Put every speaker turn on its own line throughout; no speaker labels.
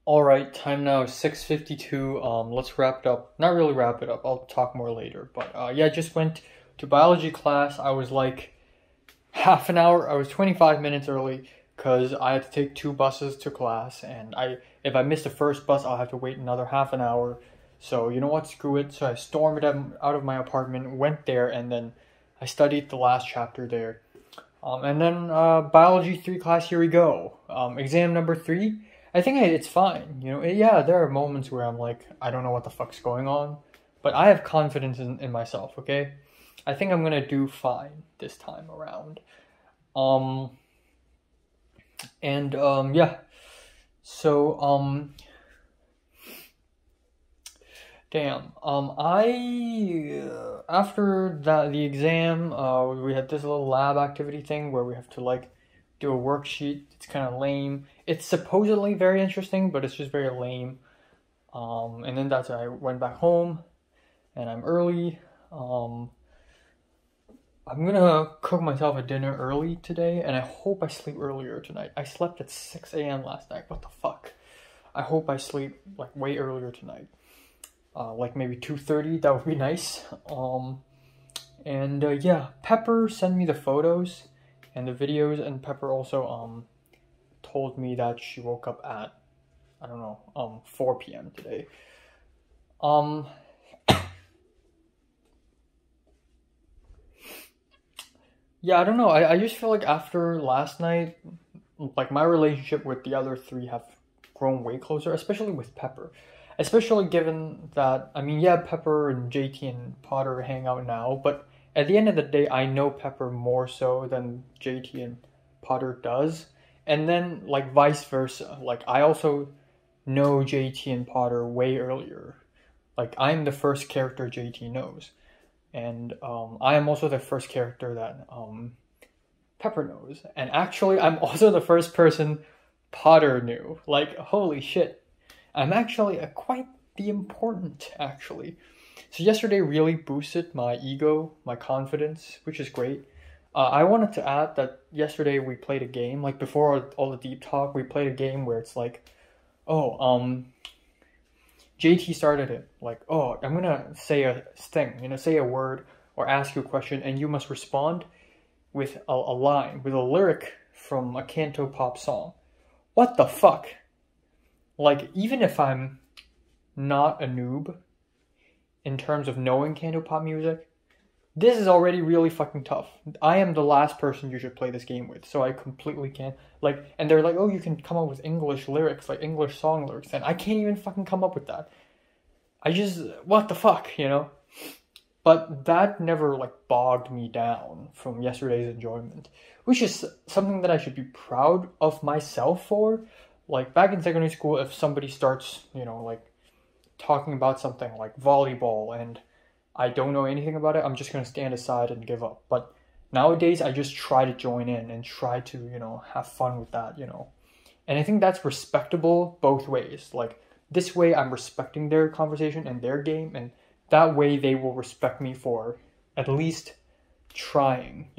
All right, time now is 6:52. Let's wrap it up. Not really wrap it up. I'll talk more later. But yeah, just went to biology class. I was like half an hour. I was 25 minutes early because I had to take two buses to class, and if I missed the first bus, I'll have to wait another half an hour. So you know what? Screw it. So I stormed out of my apartment, went there, and then I studied the last chapter there. And then biology 3 class. Here we go. Exam number 3. I think it's fine. Yeah, there are moments where I'm like, I don't know what the fuck's going on, but I have confidence in myself, okay? I think I'm gonna do fine this time around. Um, yeah. So, damn. After the exam, we had this little lab activity thing where we have to like do a worksheet. It's kind of lame. It's supposedly very interesting, but it's just very lame. And then I went back home, and I'm early. I'm gonna cook myself a dinner early today, and I hope I sleep earlier tonight. I slept at 6 a.m. last night. What the fuck? I hope I sleep like way earlier tonight. Like maybe 2:30. That would be nice. Yeah, Pepper sent me the photos and the videos, and Pepper also told me that she woke up at, I don't know, 4 p.m. today. Um yeah, I don't know. I just feel like after last night, like my relationship with the other three have grown way closer, especially with Pepper. Especially given that, I mean, yeah, Pepper and JT and Potter hang out now, but at the end of the day, I know Pepper more so than JT and Potter does. And then, like, vice versa. Like, I also know JT and Potter way earlier. Like, I'm the first character JT knows. And I am also the first character that Pepper knows. And actually, I'm also the first person Potter knew. Like, holy shit. I'm actually quite the important, actually. So yesterday really boosted my ego, my confidence, which is great. I wanted to add that yesterday we played a game, like before all the deep talk, we played a game where it's like, oh, JT started it, like, oh, I'm gonna say a thing, say a word or ask you a question, and you must respond with a line, with a lyric from a Cantopop song. What the fuck? Like, even if I'm not a noob in terms of knowing Cantopop music, this is already really fucking tough. I am the last person you should play this game with, so I completely can't. Like, and they're like, oh, you can come up with English lyrics, like English song lyrics, and I can't even fucking come up with that. What the fuck, But that never, like, bogged me down from yesterday's enjoyment, which is something that I should be proud of myself for. Like, back in secondary school, if somebody starts, like, talking about something like volleyball and I don't know anything about it, I'm just going to stand aside and give up. But nowadays, I just try to join in and try to, have fun with that. And I think that's respectable both ways. Like, this way, I'm respecting their conversation and their game, and that way they will respect me for at least trying,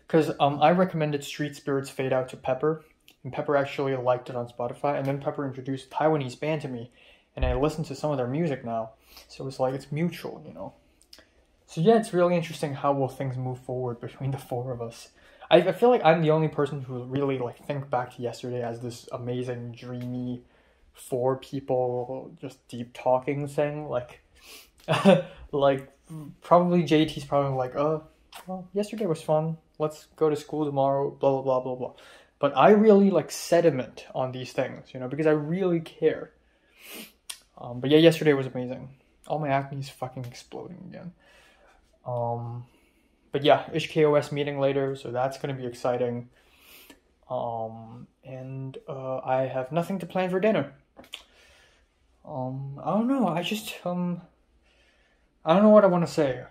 Because I recommended Street Spirits Fade Out to Pepper, and Pepper actually liked it on Spotify, and then Pepper introduced a Taiwanese band to me, and I listened to some of their music now, so it's like, it's mutual, So yeah, it's really interesting how will things move forward between the four of us. I feel like I'm the only person who really, like, think back to yesterday as this amazing, dreamy, four people just deep talking thing, like, like, probably JT's probably like, well, yesterday was fun, let's go to school tomorrow, blah, blah, blah, blah, blah. But I really, like, sediment on these things, because I really care. But yeah, yesterday was amazing. All my acne is fucking exploding again. But yeah, HKOS meeting later, so that's gonna be exciting. I have nothing to plan for dinner. I don't know. I don't know what I want to say.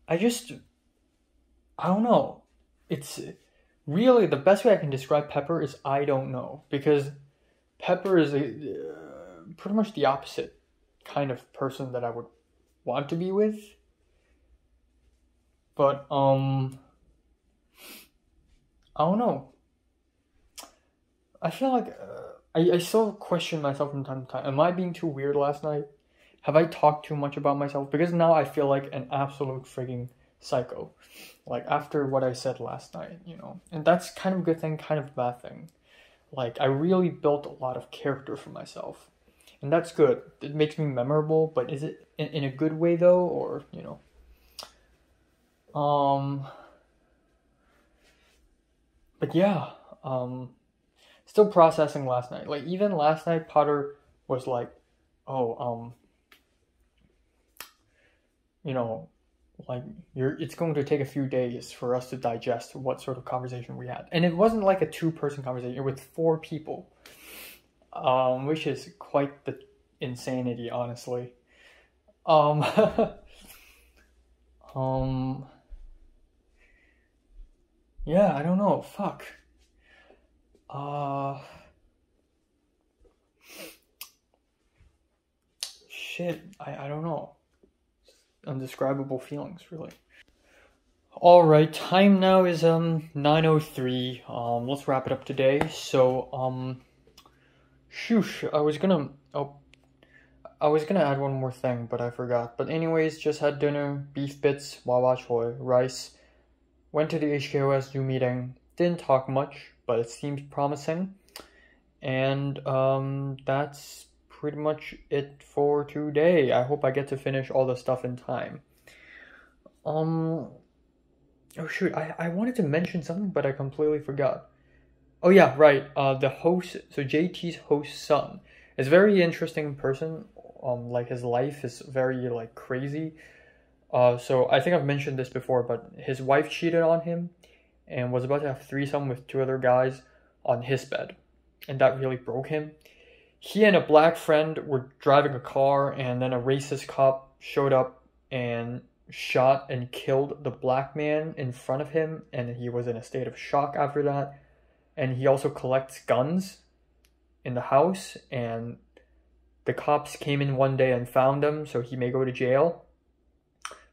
I don't know. It's really the best way I can describe Pepper is I don't know, because Pepper is pretty much the opposite kind of person that I would want to be with. But I don't know. I feel like I still question myself from time to time. Am I being too weird last night? Have I talked too much about myself? Because now I feel like an absolute frigging psycho. Like after what I said last night, you know. And that's kind of a good thing, kind of a bad thing. Like I really built a lot of character for myself. And that's good. It makes me memorable, but is it in a good way though, or you know? Um, but yeah, still processing last night. Like even last night, Potter was like, "Oh, you know, like it's going to take a few days for us to digest what sort of conversation we had." And it wasn't like a two-person conversation; it was four people, which is quite the insanity, honestly. Um, um, yeah, I don't know. Fuck. Uh, shit. I don't know. Undescribable feelings, really. All right, time now is 9:03. Let's wrap it up today. So shoosh, oh, I was gonna add one more thing, but I forgot. But anyways, just had dinner, beef bits, wawa choy, rice. Went to the HKOS Zoom meeting. Didn't talk much, but it seemed promising. And that's pretty much it for today. I hope I get to finish all the stuff in time. Um, oh shoot, I wanted to mention something, but I completely forgot. Oh yeah, right. The host, so JT's host's son, is a very interesting person. Like his life is very like crazy. So I think I've mentioned this before, but his wife cheated on him and was about to have threesome with two other guys on his bed, and that really broke him. He and a black friend were driving a car, and then a racist cop showed up and shot and killed the black man in front of him, and he was in a state of shock after that. And he also collects guns in the house, and the cops came in one day and found him, so he may go to jail.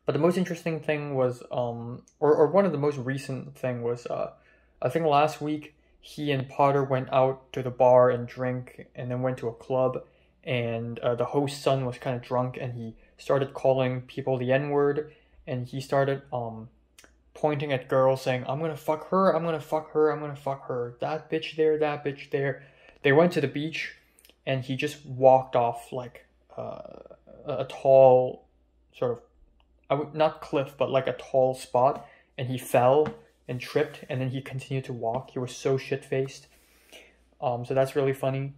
But the most interesting thing was, or one of the most recent thing was, I think last week he and Potter went out to the bar and drank, and then went to a club, and the host's son was kind of drunk, and he started calling people the N word, and he started pointing at girls saying, "I'm gonna fuck her, I'm gonna fuck her, I'm gonna fuck her, that bitch there, that bitch there." They went to the beach, and he just walked off like a tall sort of, not cliff, but like a tall spot, and he fell and tripped, and then he continued to walk. He was so shit faced. So that's really funny.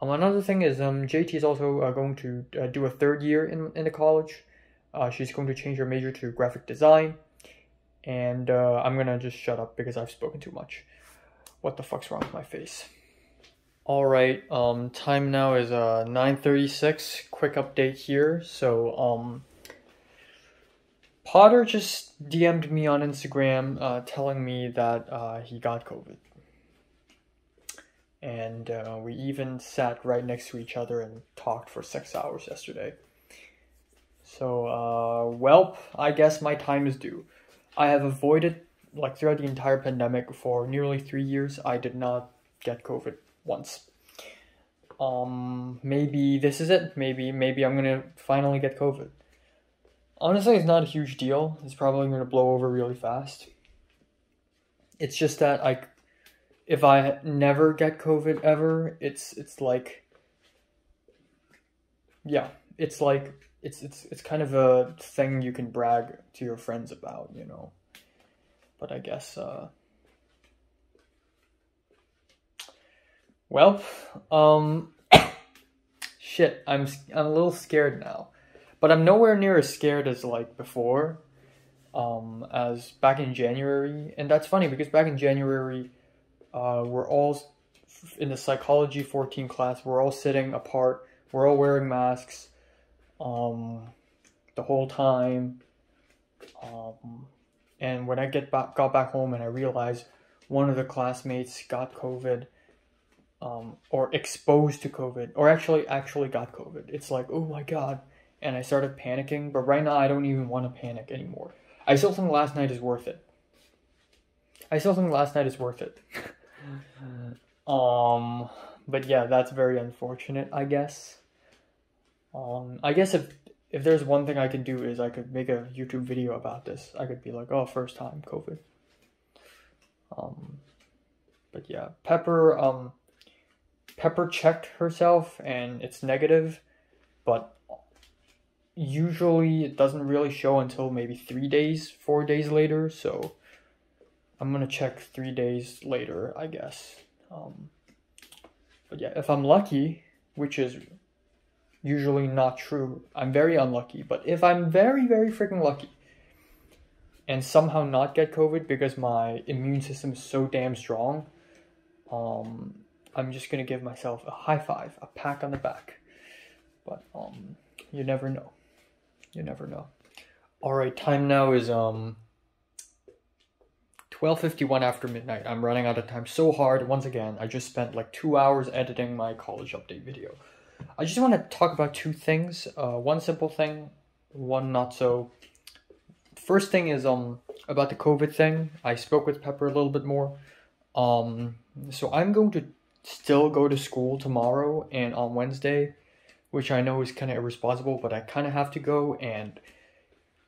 Another thing is JT is also going to do a third year in the college. She's going to change her major to graphic design, and I'm gonna just shut up because I've spoken too much. What the fuck's wrong with my face? All right, time now is 9:36. Quick update here. So Potter just DM'd me on Instagram telling me that he got COVID. And we even sat right next to each other and talked for 6 hours yesterday. So, well, I guess my time is due. I have avoided, like throughout the entire pandemic for nearly 3 years, I did not get COVID once. Maybe this is it. Maybe I'm gonna finally get COVID. Honestly, it's not a huge deal. It's probably gonna blow over really fast. It's just that if I never get COVID ever, it's like, yeah, it's like it's kind of a thing you can brag to your friends about, you know. But I guess well, shit, I'm a little scared now. But I'm nowhere near as scared as like before, as back in January. And that's funny because back in January, we're all in the psychology 14 class. We're all sitting apart. We're all wearing masks the whole time. And when I got back home and I realized one of the classmates got COVID, or exposed to COVID, or actually got COVID, it's like, oh my god. And I started panicking, but right now I don't even want to panic anymore. I still think last night is worth it. But yeah, that's very unfortunate, I guess. I guess if there's one thing I could do is I could make a YouTube video about this. I could be like, oh, first time COVID. But yeah, Pepper checked herself and it's negative, but usually it doesn't really show until maybe 3 days, 4 days later. So I'm gonna check 3 days later, I guess. But yeah, if I'm lucky, which is usually not true, I'm very unlucky. But if I'm very, very freaking lucky and somehow not get COVID because my immune system is so damn strong, I'm just gonna give myself a high five, a pat on the back. But you never know. You never know. All right, time now is 12:51 after midnight. I'm running out of time so hard. Once again, I just spent like 2 hours editing my college update video. I just want to talk about two things. One simple thing, one not so. First thing is about the COVID thing. I spoke with Pepper a little bit more. So I'm going to still go to school tomorrow and on Wednesday, which I know is kind of irresponsible, but I kind of have to go. And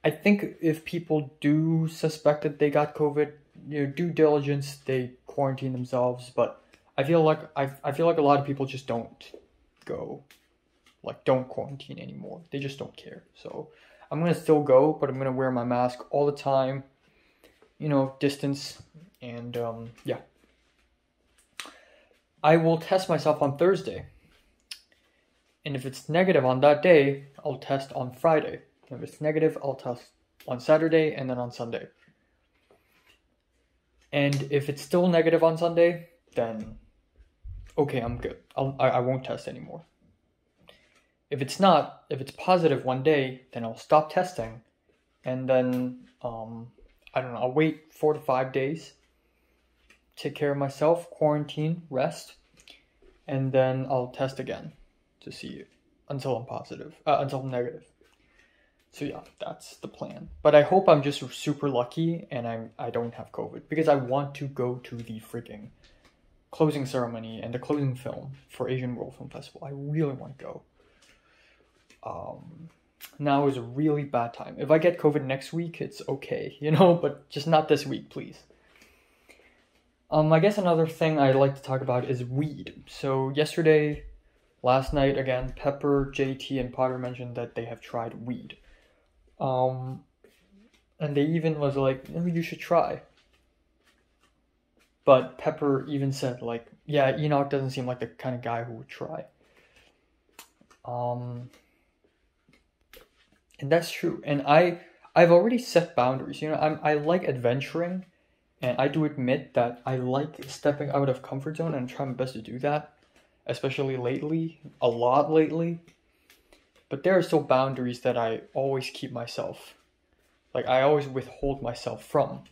I think if people do suspect that they got COVID, due diligence, they quarantine themselves. But I feel like I feel like a lot of people just don't go, like don't quarantine anymore. They just don't care. So I'm gonna still go, but I'm gonna wear my mask all the time. Distance, and yeah. I will test myself on Thursday. And if it's negative on that day, I'll test on Friday. If it's negative, I'll test on Saturday and then on Sunday. And if it's still negative on Sunday, then okay, I'm good. I won't test anymore. If it's not, if it's positive one day, then I'll stop testing. And then, I don't know, I'll wait 4 to 5 days. Take care of myself, quarantine, rest. And then I'll test again to see until I'm positive, until I'm negative. So yeah, that's the plan. But I hope I'm just super lucky and I don't have COVID, because I want to go to the freaking closing ceremony and the closing film for Asian World Film Festival. I really want to go. Now is a really bad time. If I get COVID next week, it's okay, but just not this week, please. I guess another thing I'd like to talk about is weed. So last night again, Pepper, JT, and Potter mentioned that they have tried weed. And they even was like, oh, you should try. But Pepper even said like, yeah, Enoch doesn't seem like the kind of guy who would try. And that's true. And I've already set boundaries. I like adventuring. And I do admit that I like stepping out of comfort zone and try my best to do that, especially lately, a lot lately. But there are still boundaries that I always keep myself, like I always withhold myself from.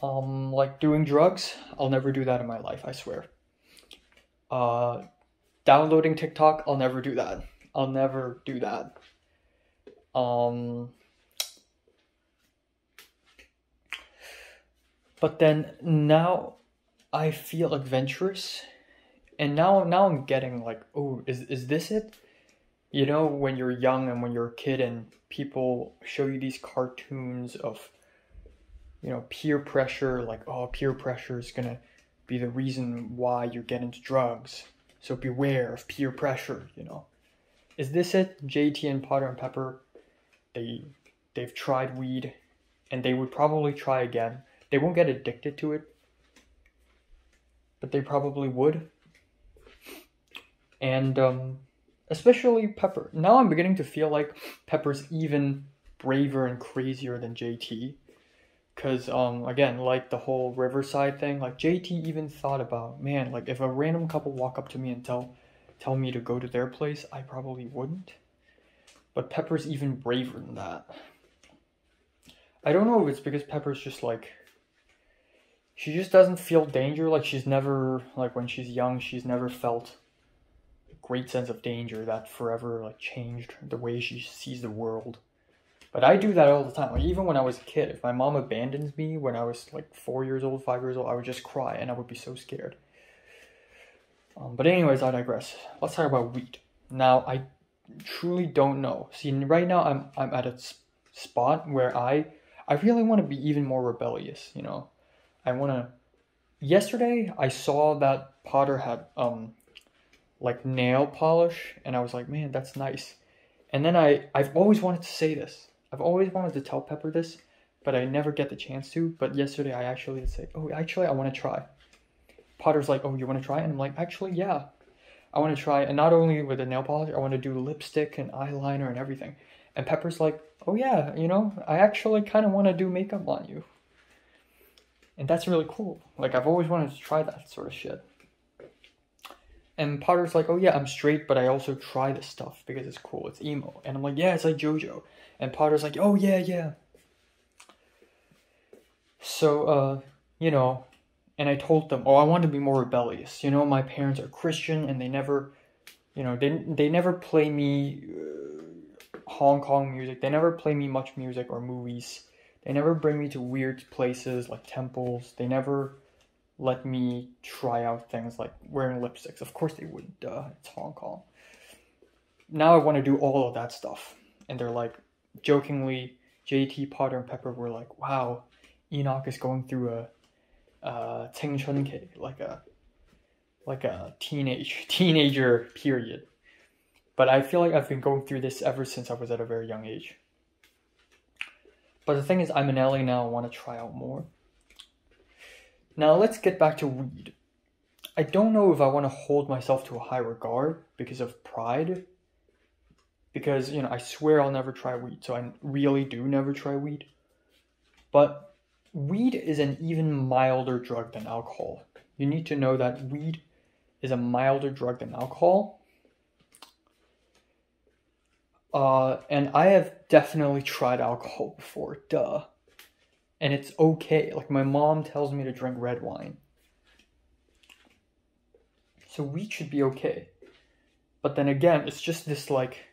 Like doing drugs, I'll never do that in my life, I swear. Downloading TikTok, I'll never do that. I'll never do that. But then now I feel adventurous, and now I'm getting like, oh, is this it? When you're young and when you're a kid and people show you these cartoons of, peer pressure, like, oh, peer pressure is gonna be the reason why you get into drugs. So beware of peer pressure, Is this it? JT and Potter and Pepper, they've tried weed, and they would probably try again. They won't get addicted to it, but they probably would. And especially Pepper. Now I'm beginning to feel like Pepper's even braver and crazier than JT. Because, again, like the whole Riverside thing, like JT even thought about, man, like if a random couple walk up to me and tell me to go to their place, I probably wouldn't. But Pepper's even braver than that. I don't know if it's because Pepper's just like, she just doesn't feel danger. Like she's never, like when she's young, she's never felt a great sense of danger that forever like changed the way she sees the world. But I do that all the time. Like even when I was a kid, if my mom abandons me when I was like 4 years old, 5 years old, I would just cry and I would be so scared. But anyways, I digress. Let's talk about weed. Now, I truly don't know. See, right now I'm at a spot where I really want to be even more rebellious, you know. I want to Yesterday I saw that Potter had like nail polish, and I was like, "Man, that's nice." And then I've always wanted to say this. I've always wanted to tell Pepper this, but I never get the chance to. But yesterday I actually say, "Oh, actually I want to try." Potter's like, "Oh, you want to try?" And I'm like, "Actually, yeah. I want to try." And not only with the nail polish, I want to do lipstick and eyeliner and everything. And Pepper's like, "Oh yeah, you know, I actually kind of want to do makeup on you." And that's really cool. Like, I've always wanted to try that sort of shit. And Potter's like, "Oh yeah, I'm straight, but I also try this stuff because it's cool. It's emo." And I'm like, "Yeah, it's like JoJo." And Potter's like, "Oh yeah, yeah." So, you know, and I told them, "Oh, I want to be more rebellious. You know, my parents are Christian, and they never, you know, they never play me Hong Kong music. They never play me much music or movies. They never bring me to weird places like temples. They never let me try out things like wearing lipsticks. Of course they wouldn't, it's Hong Kong. Now I want to do all of that stuff." And they're like, jokingly, JT, Potter, and Pepper were like, "Wow, Enoch is going through a青春期, like a teenager period." But I feel like I've been going through this ever since I was at a very young age. But the thing is, I'm in LA now, I want to try out more. Now let's get back to weed. I don't know if I want to hold myself to a high regard because of pride. Because, you know, I swear I'll never try weed, so I really do never try weed. But weed is an even milder drug than alcohol. You need to know that weed is a milder drug than alcohol. And I have definitely tried alcohol before, duh. And it's okay. Like, my mom tells me to drink red wine. So weed should be okay. But then again, it's just this, like,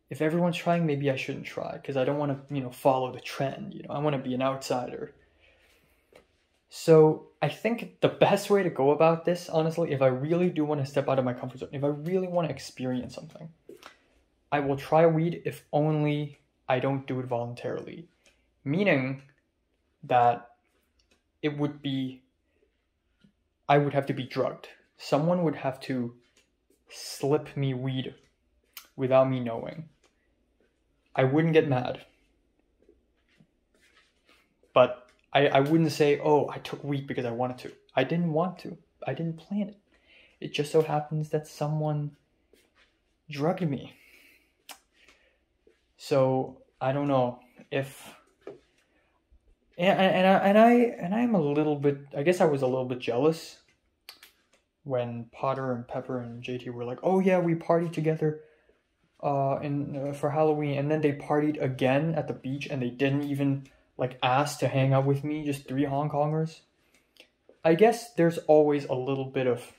if everyone's trying, maybe I shouldn't try. Because I don't want to, you know, follow the trend. You know, I want to be an outsider. So I think the best way to go about this, honestly, if I really do want to step out of my comfort zone, if I really want to experience something, I will try weed if only I don't do it voluntarily. Meaning that it would be, I would have to be drugged. Someone would have to slip me weed without me knowing. I wouldn't get mad. But I wouldn't say, "Oh, I took weed because I wanted to." I didn't want to. I didn't plan it. It just so happens that someone drugged me. So I don't know if, and I'm a little bit. I guess I was a little bit jealous when Potter and Pepper and JT were like, "Oh yeah, we partied together, for Halloween," and then they partied again at the beach, and they didn't even like ask to hang out with me. Just 3 Hong Kongers. I guess there's always a little bit of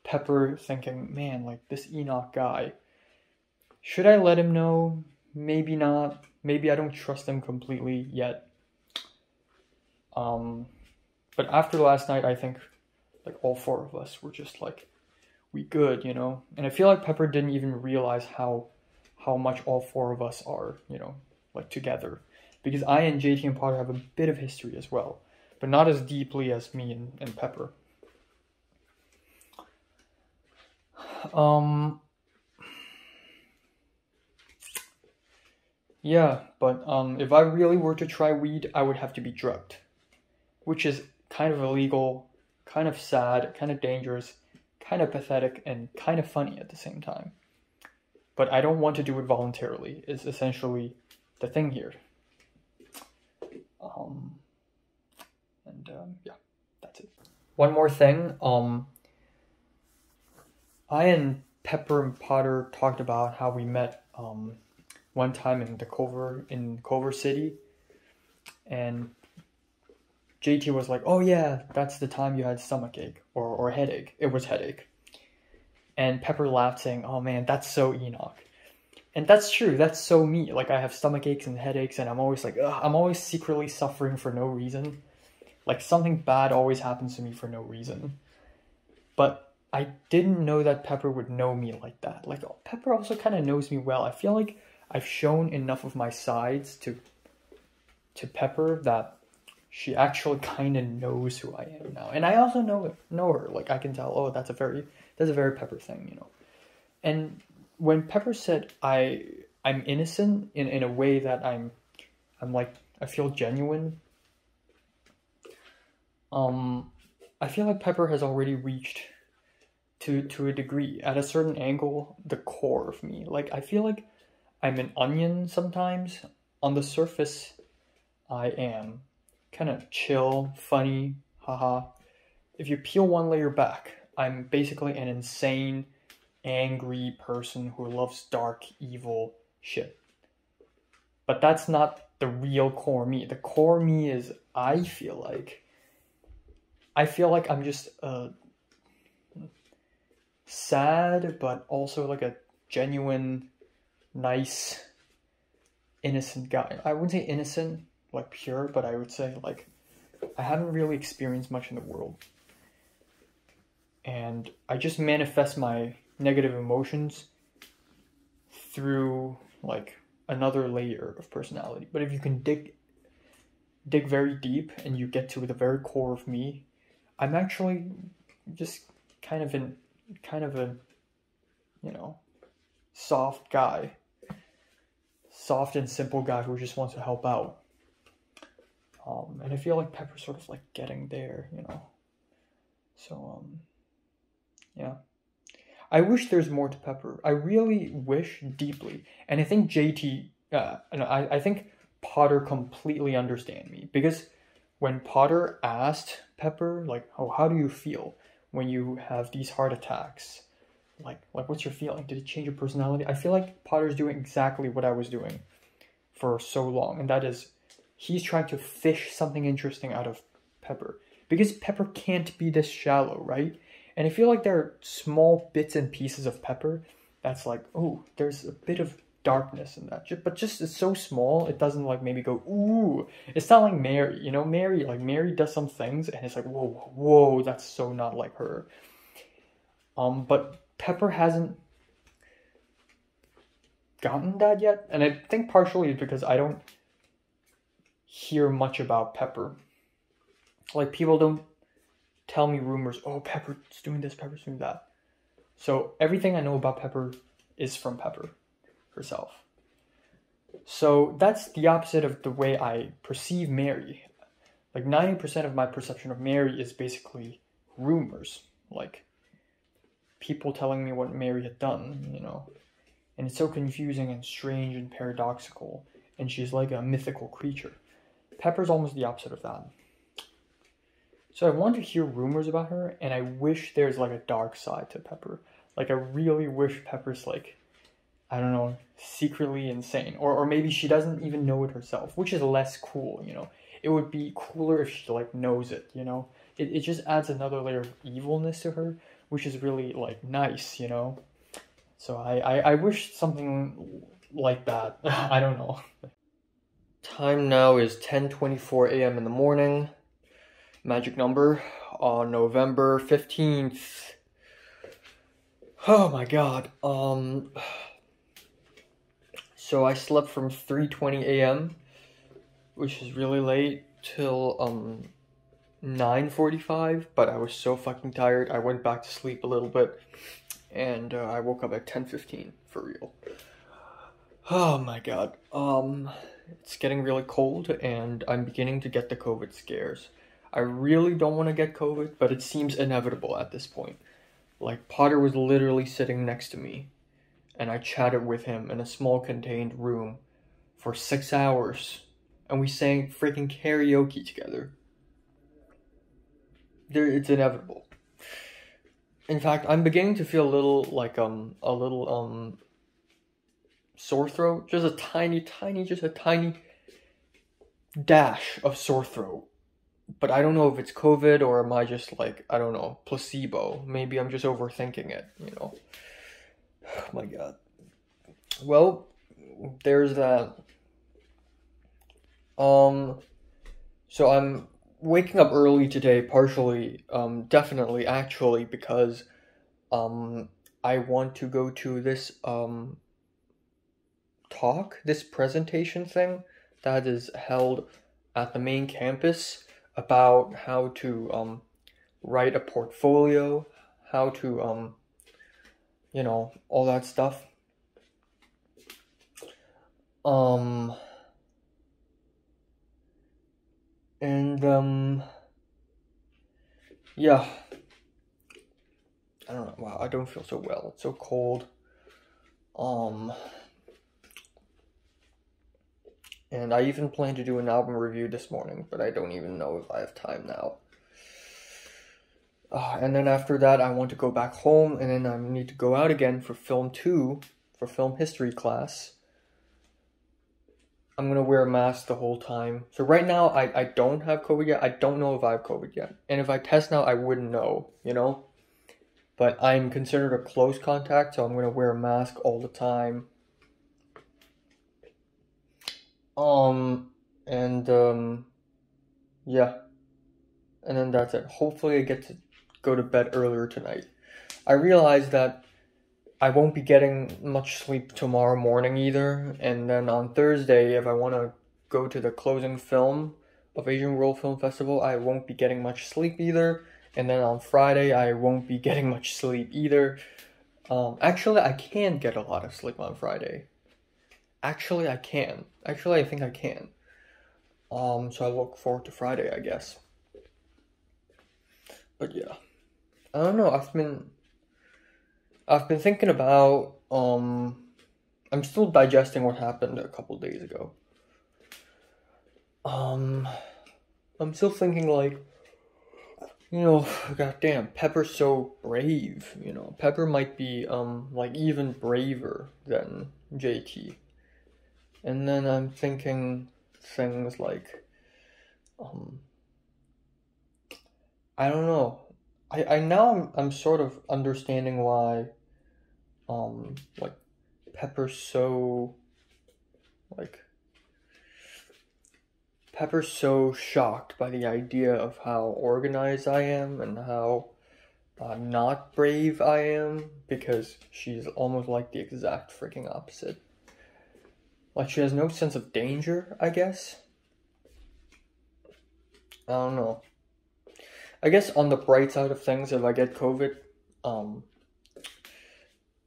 Pepper thinking, "Man, like this Enoch guy. Should I let him know? Maybe not. Maybe I don't trust him completely yet." But after last night, I think like all 4 of us were just like, we good, you know? And I feel like Pepper didn't even realize how much all 4 of us are, you know, like together. Because I and JT and Potter have a bit of history as well, but not as deeply as me and Pepper. Yeah, but if I really were to try weed, I would have to be drugged, which is kind of illegal, kind of sad, kind of dangerous, kind of pathetic, and kind of funny at the same time. But I don't want to do it voluntarily, is essentially the thing here. Yeah, that's it. One more thing, I and Pepper and Potter talked about how we met one time in Culver City, and JT was like, "Oh yeah, that's the time you had stomachache or headache." It was headache. And Pepper laughed, saying, "Oh man, that's so Enoch." And that's true, that's so me. Like, I have stomach aches and headaches, and I'm always like, ugh, I'm always secretly suffering for no reason. Like, something bad always happens to me for no reason. But I didn't know that Pepper would know me like that. Like, Pepper also kind of knows me well. I feel like I've shown enough of my sides to Pepper that she actually kind of knows who I am now. And I also know her. Like, I can tell, oh, that's a very Pepper thing, you know. And when Pepper said I'm innocent in a way that I'm like, I feel genuine, I feel like Pepper has already reached to a degree, at a certain angle, the core of me. Like, I feel like I'm an onion sometimes. On the surface, I am kind of chill, funny, haha. If you peel one layer back, I'm basically an insane, angry person who loves dark, evil shit. But that's not the real core me. The core me is, I feel like I'm just a sad, but also like a genuine, nice, innocent guy. I wouldn't say innocent, like pure, but I would say like I haven't really experienced much in the world. And I just manifest my negative emotions through like another layer of personality. But if you can dig very deep and you get to the very core of me, I'm actually just kind of a, you know, soft guy. Soft and simple guy who just wants to help out. And I feel like Pepper's sort of like getting there, you know. So, yeah. I wish there's more to Pepper. I really wish deeply. And I think I think Potter completely understand me. Because when Potter asked Pepper, like, oh, how do you feel when you have these heart attacks? Like what's your feeling? Did it change your personality? I feel like Potter's doing exactly what I was doing for so long. And that is, he's trying to fish something interesting out of Pepper. Because Pepper can't be this shallow, right? And I feel like there are small bits and pieces of Pepper that's like, oh, there's a bit of darkness in that. But just, it's so small, it doesn't like maybe go, ooh. It's not like Mary, you know? Mary does some things and it's like, whoa, that's so not like her. But Pepper hasn't gotten that yet. And I think partially it's because I don't hear much about Pepper. Like, people don't tell me rumors, oh, Pepper's doing this, Pepper's doing that. So everything I know about Pepper is from Pepper herself. So that's the opposite of the way I perceive Mary. Like 90% of my perception of Mary is basically rumors. Like people telling me what Mary had done, you know. And it's so confusing and strange and paradoxical. And she's like a mythical creature. Pepper's almost the opposite of that. So I want to hear rumors about her, and I wish there's like a dark side to Pepper. Like I really wish Pepper's like, I don't know, secretly insane. Or maybe she doesn't even know it herself, which is less cool, you know. It would be cooler if she like knows it, you know. It just adds another layer of evilness to her, which is really like nice, you know. So I wish something like that. I don't know. Time now is 10:24 a.m. in the morning. Magic number on November 15th. Oh my god. So I slept from 3:20 a.m., which is really late, till 9:45, but I was so fucking tired. I went back to sleep a little bit, and I woke up at 10:15 for real. Oh my god. It's getting really cold, and I'm beginning to get the COVID scares. I really don't want to get COVID, but it seems inevitable at this point. Like, Potter was literally sitting next to me, and I chatted with him in a small contained room for 6 hours, and we sang freaking karaoke together. It's inevitable. In fact, I'm beginning to feel a little sore throat. Just a tiny dash of sore throat. But I don't know if it's COVID or am I just like, I don't know, placebo. Maybe I'm just overthinking it, you know. Oh my god. Well, there's that. So I'm waking up early today, partially, definitely, actually, because I want to go to this this presentation thing that is held at the main campus about how to write a portfolio, how to all that stuff. Yeah. I don't know. Wow, I don't feel so well. It's so cold. And I even planned to do an album review this morning, but I don't even know if I have time now. And then after that, I want to go back home, and then I need to go out again for film 2, for film history class. I'm gonna wear a mask the whole time. So right now, I don't have COVID yet. I don't know if I have COVID yet. And if I test now, I wouldn't know, But I'm considered a close contact, so I'm gonna wear a mask all the time. Yeah. And then that's it. Hopefully I get to go to bed earlier tonight. I realize that I won't be getting much sleep tomorrow morning either. And then on Thursday, if I want to go to the closing film of Asian World Film Festival, I won't be getting much sleep either. And then on Friday, I won't be getting much sleep either. Actually, I can get a lot of sleep on Friday. Actually, I can. Actually, I think I can. So I look forward to Friday, I guess. But yeah, I don't know. I've been thinking about. I'm still digesting what happened a couple days ago. I'm still thinking like, goddamn, Pepper's so brave. Pepper might be like even braver than JT. And then I'm thinking things like, I don't know. I'm sort of understanding why, like Pepper's so shocked by the idea of how organized I am and how not brave I am, because she's almost like the exact freaking opposite. Like, she has no sense of danger, I guess. I don't know. I guess on the bright side of things, if I get COVID, I'm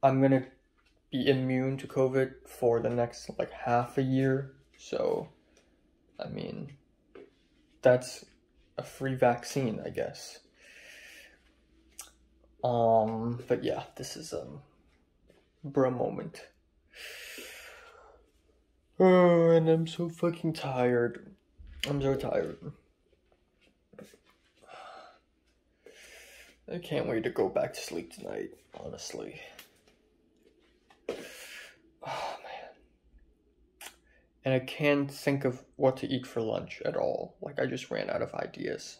gonna be immune to COVID for the next like half a year. So, I mean, that's a free vaccine, I guess. But yeah, this is bruh moment. Oh, and I'm so fucking tired. I'm so tired. I can't wait to go back to sleep tonight, honestly. Oh, man. And I can't think of what to eat for lunch at all. Like, I just ran out of ideas.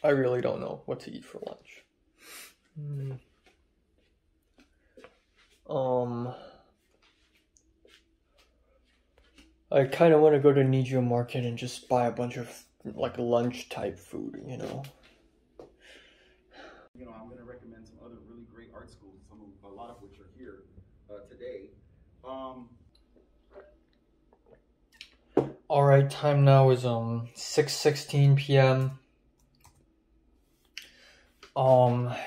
I really don't know what to eat for lunch. I kind of want to go to Nijio Market and just buy a bunch of like lunch type food,
I'm going to recommend some other really great art schools, a lot of which are here today.
All right, time now is 6:16 p.m.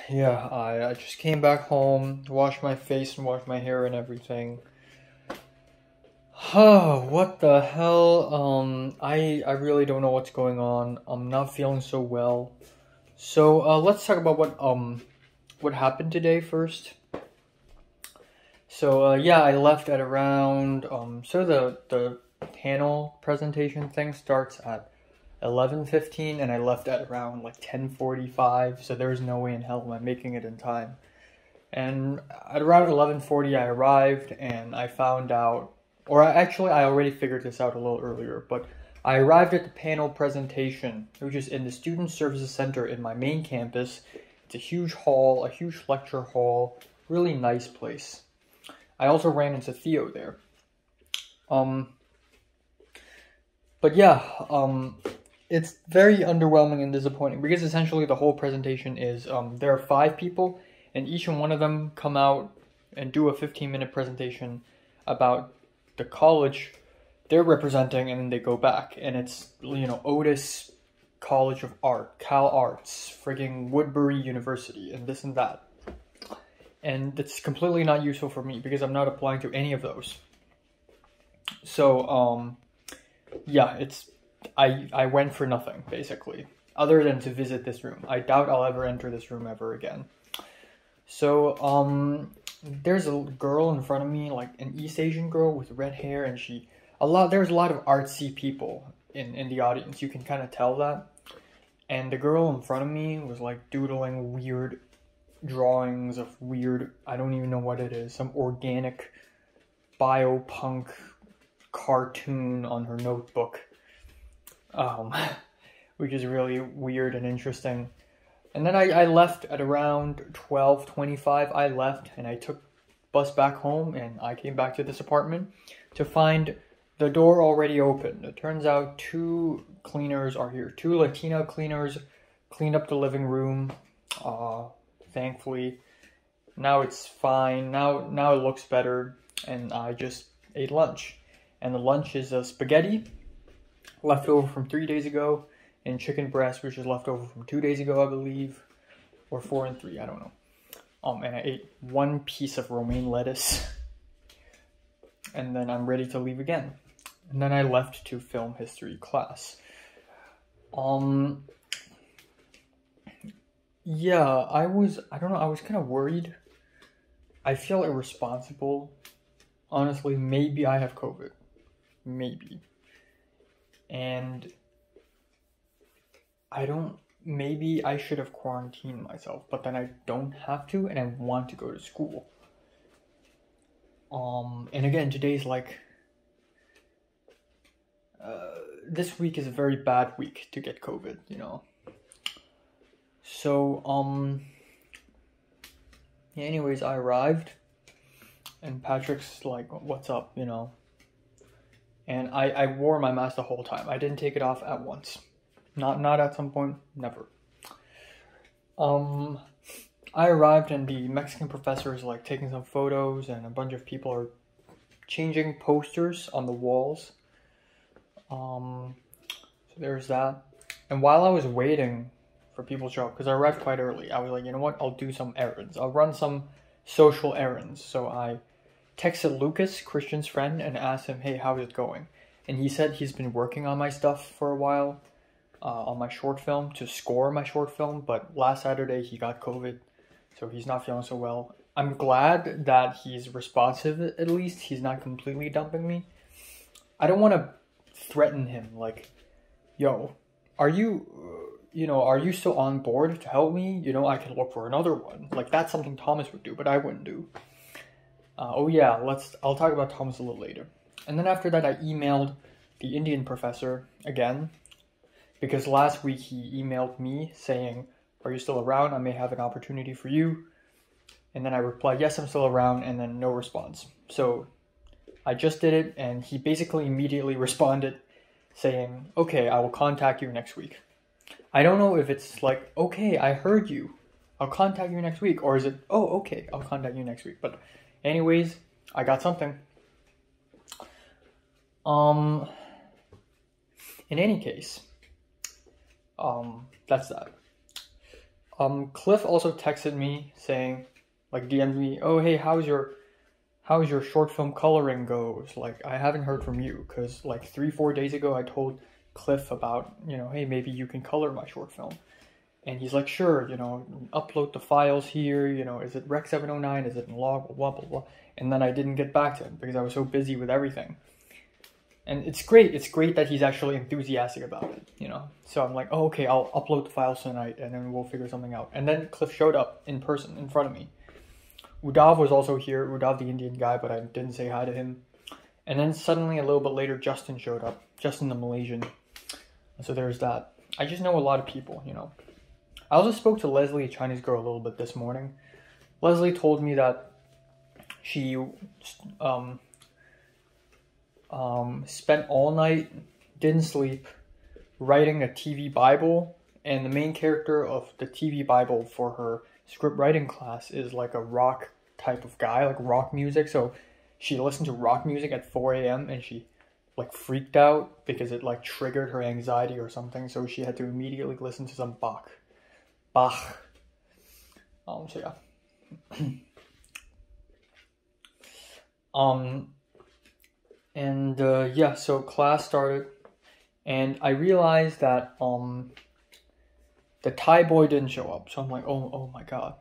Yeah, I just came back home, washed my face and washed my hair and everything. Oh, what the hell? I really don't know what's going on. I'm not feeling so well. So, let's talk about what happened today first. So, yeah, I left at around, so the panel presentation thing starts at 11:15, and I left at around like 10:45, so there's no way in hell am I making it in time. And at around 11:40 I arrived, and I found out, I already figured this out a little earlier, but I arrived at the panel presentation, which is in the Student Services Center in my main campus. It's a huge hall, a huge lecture hall, really nice place. I also ran into Theo there. But yeah, it's very underwhelming and disappointing because essentially the whole presentation is there are 5 people and each one of them come out and do a 15-minute presentation about the college they're representing, and then they go back, and it's, you know, Otis College of Art, Cal Arts, frigging Woodbury University, and this and that. And it's completely not useful for me because I'm not applying to any of those. So, yeah, I went for nothing, basically, other than to visit this room. I doubt I'll ever enter this room ever again. So, there's a girl in front of me, like an East Asian girl with red hair, and there's a lot of artsy people in the audience. You can kind of tell that. And the girl in front of me was like doodling weird drawings of weird, I don't even know what it is, some organic biopunk cartoon on her notebook, which is really weird and interesting. And then I left at around 12:25. I left and I took bus back home, and I came back to this apartment to find the door already open. It turns out 2 cleaners are here. 2 Latina cleaners cleaned up the living room. Thankfully, now it's fine. Now it looks better, and I just ate lunch. And the lunch is a spaghetti left over from 3 days ago, and chicken breast, which is left over from 2 days ago, I believe, or 4 and 3, I don't know. And I ate 1 piece of romaine lettuce, and then I'm ready to leave again. And then I left to film history class. Yeah, I don't know, I was kind of worried. I feel irresponsible. Honestly, maybe I have COVID. Maybe. And maybe I should have quarantined myself, but then I don't have to, and I want to go to school. And again, today's like, this week is a very bad week to get COVID, you know. So, yeah, anyways, I arrived, and Patrick's like, what's up, you know. And I wore my mask the whole time. I didn't take it off at once. Not at some point, never. I arrived, and the Mexican professor is like taking some photos, and a bunch of people are changing posters on the walls. So there's that. And while I was waiting for people to show up, because I arrived quite early, I was like, you know what, I'll do some errands. I'll run some social errands. So I texted Lucas, Christian's friend, and asked him, hey, how's it going? And he said he's been working on my stuff for a while, on my short film, to score my short film, but last Saturday he got COVID, so he's not feeling so well. I'm glad that he's responsive, at least. He's not completely dumping me. I don't want to threaten him, like, yo, are you still on board to help me? You know, I can look for another one. Like, that's something Thomas would do, but I wouldn't do. Oh yeah, I'll talk about Thomas a little later. And then after that, I emailed the Indian professor again, because last week he emailed me saying, are you still around? I may have an opportunity for you. And then I replied, yes, I'm still around, and then no response. So I just did it, and he basically immediately responded saying, okay, I will contact you next week. I don't know if it's like, okay, I heard you, I'll contact you next week, or is it, oh, okay, I'll contact you next week. But anyways, I got something. In any case, that's that. Cliff also texted me saying, like, DM'd me, oh, hey, how's your short film coloring goes? Like, I haven't heard from you, because like 3-4 days ago I told Cliff about, you know, hey, maybe you can color my short film. And he's like, sure, you know, upload the files here, you know, is it Rec 709, is it in log, blah, blah, blah. And then I didn't get back to him because I was so busy with everything. And it's great that he's actually enthusiastic about it, you know. So I'm like, oh, okay, I'll upload the files tonight, and then we'll figure something out. And then Cliff showed up in person, in front of me. Udav was also here, Udav the Indian guy, but I didn't say hi to him. And then suddenly, a little bit later, Justin showed up. Justin the Malaysian. So there's that. I just know a lot of people, you know. I also spoke to Leslie, a Chinese girl, a little bit this morning. Leslie told me that she spent all night, didn't sleep, writing a TV Bible, and the main character of the TV Bible for her script writing class is like a rock type of guy, like rock music. So she listened to rock music at 4 a.m. and she like freaked out because it like triggered her anxiety or something. So she had to immediately listen to some Bach. So yeah. Yeah, so class started, and I realized that the Thai boy didn't show up. So I'm like, oh my god.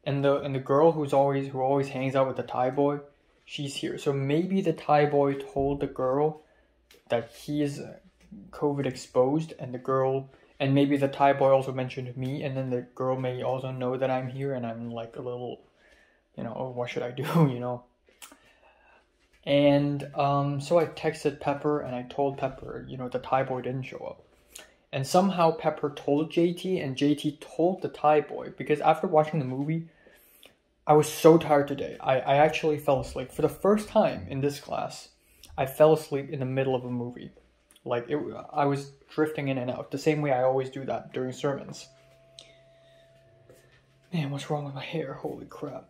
And the girl who always hangs out with the Thai boy, she's here. So maybe the Thai boy told the girl that he is COVID exposed, and maybe the Thai boy also mentioned me, and then the girl may also know that I'm here, and I'm like a little, oh, what should I do, And so I texted Pepper, and I told Pepper, the Thai boy didn't show up. And somehow Pepper told JT, and JT told the Thai boy, because after watching the movie, I was so tired today. I actually fell asleep. For the first time in this class, I fell asleep in the middle of a movie. I was drifting in and out, the same way I always do that during sermons. Man, what's wrong with my hair? Holy crap.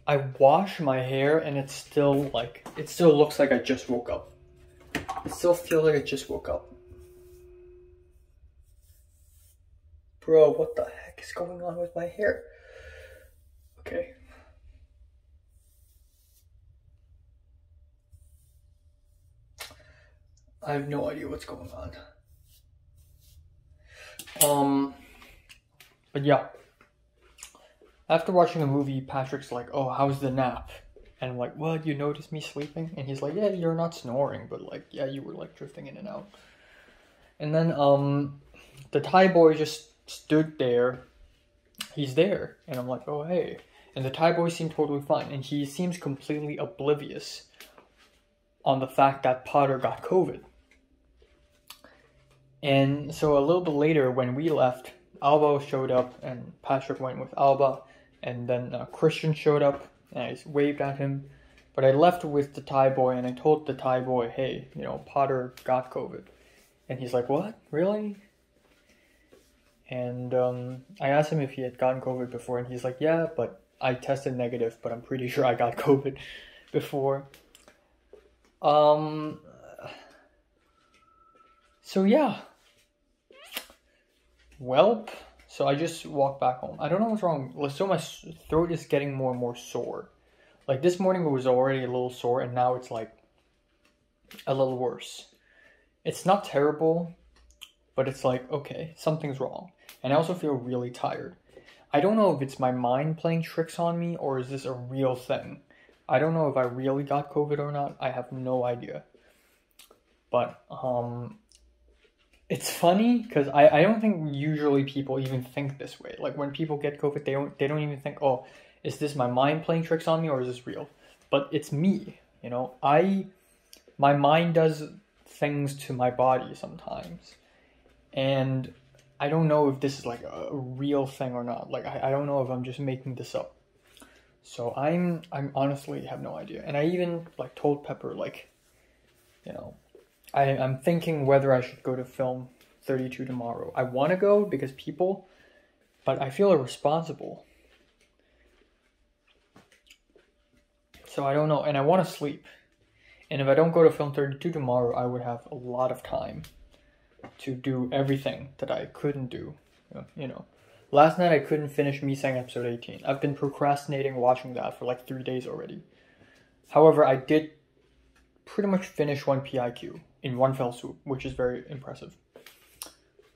I wash my hair and it still looks like I just woke up. It still feels like I just woke up. Bro, what the heck is going on with my hair? Okay. I have no idea what's going on. But yeah. After watching the movie, Patrick's like, oh, how's the nap? And I'm like, what, you noticed me sleeping? And he's like, yeah, you're not snoring, but like, yeah, you were like drifting in and out. And then the Thai boy just stood there. He's there. And I'm like, oh, hey. And the Thai boy seemed totally fine. And he seems completely oblivious on the fact that Potter got COVID. And so a little bit later, when we left, Alba showed up and Patrick went with Alba. And then Christian showed up and I waved at him. But I left with the Thai boy and I told the Thai boy, hey, Potter got COVID. And he's like, what? Really? And I asked him if he had gotten COVID before. And he's like, yeah, but I tested negative, but I'm pretty sure I got COVID before. So yeah. Welp. So I just walked back home. I don't know what's wrong. So my throat is getting more and more sore. Like this morning it was already a little sore and now it's like a little worse. It's not terrible, but it's like, okay, something's wrong. And I also feel really tired. I don't know if it's my mind playing tricks on me or is this a real thing. I don't know if I really got COVID or not. I have no idea. But it's funny because I don't think usually people even think this way. Like when people get COVID, they don't even think, oh, is this my mind playing tricks on me or is this real? But it's me, my mind does things to my body sometimes. And I don't know if this is like a real thing or not. Like I don't know if I'm just making this up. So I'm honestly have no idea. And I even like told Pepper I'm thinking whether I should go to Film 32 tomorrow. I want to go because people, but I feel irresponsible. So I don't know, and I want to sleep. And if I don't go to Film 32 tomorrow, I would have a lot of time to do everything that I couldn't do. Last night I couldn't finish Misang episode 18. I've been procrastinating watching that for like 3 days already. However, I did pretty much finish one PIQ in one fell swoop, which is very impressive.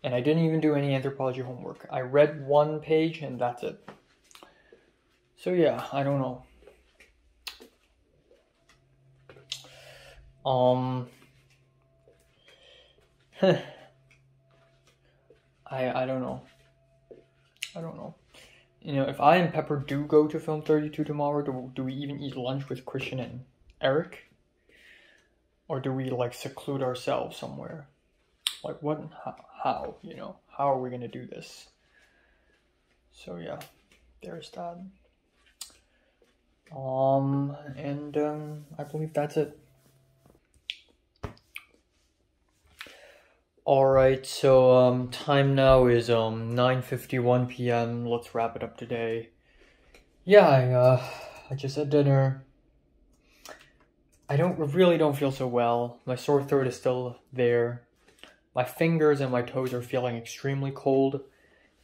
And I didn't even do any anthropology homework. I read one page and that's it. So yeah, I don't know. I don't know. I don't know. If I and Pepper do go to Film 32 tomorrow, do we even eat lunch with Christian and Eric? Or do we like seclude ourselves somewhere? Like what, how, how are we going to do this? So yeah, there's that. I believe that's it. Alright, so time now is 9:51 p.m. Let's wrap it up today. Yeah, I just had dinner. I really don't feel so well. My sore throat is still there. My fingers and my toes are feeling extremely cold,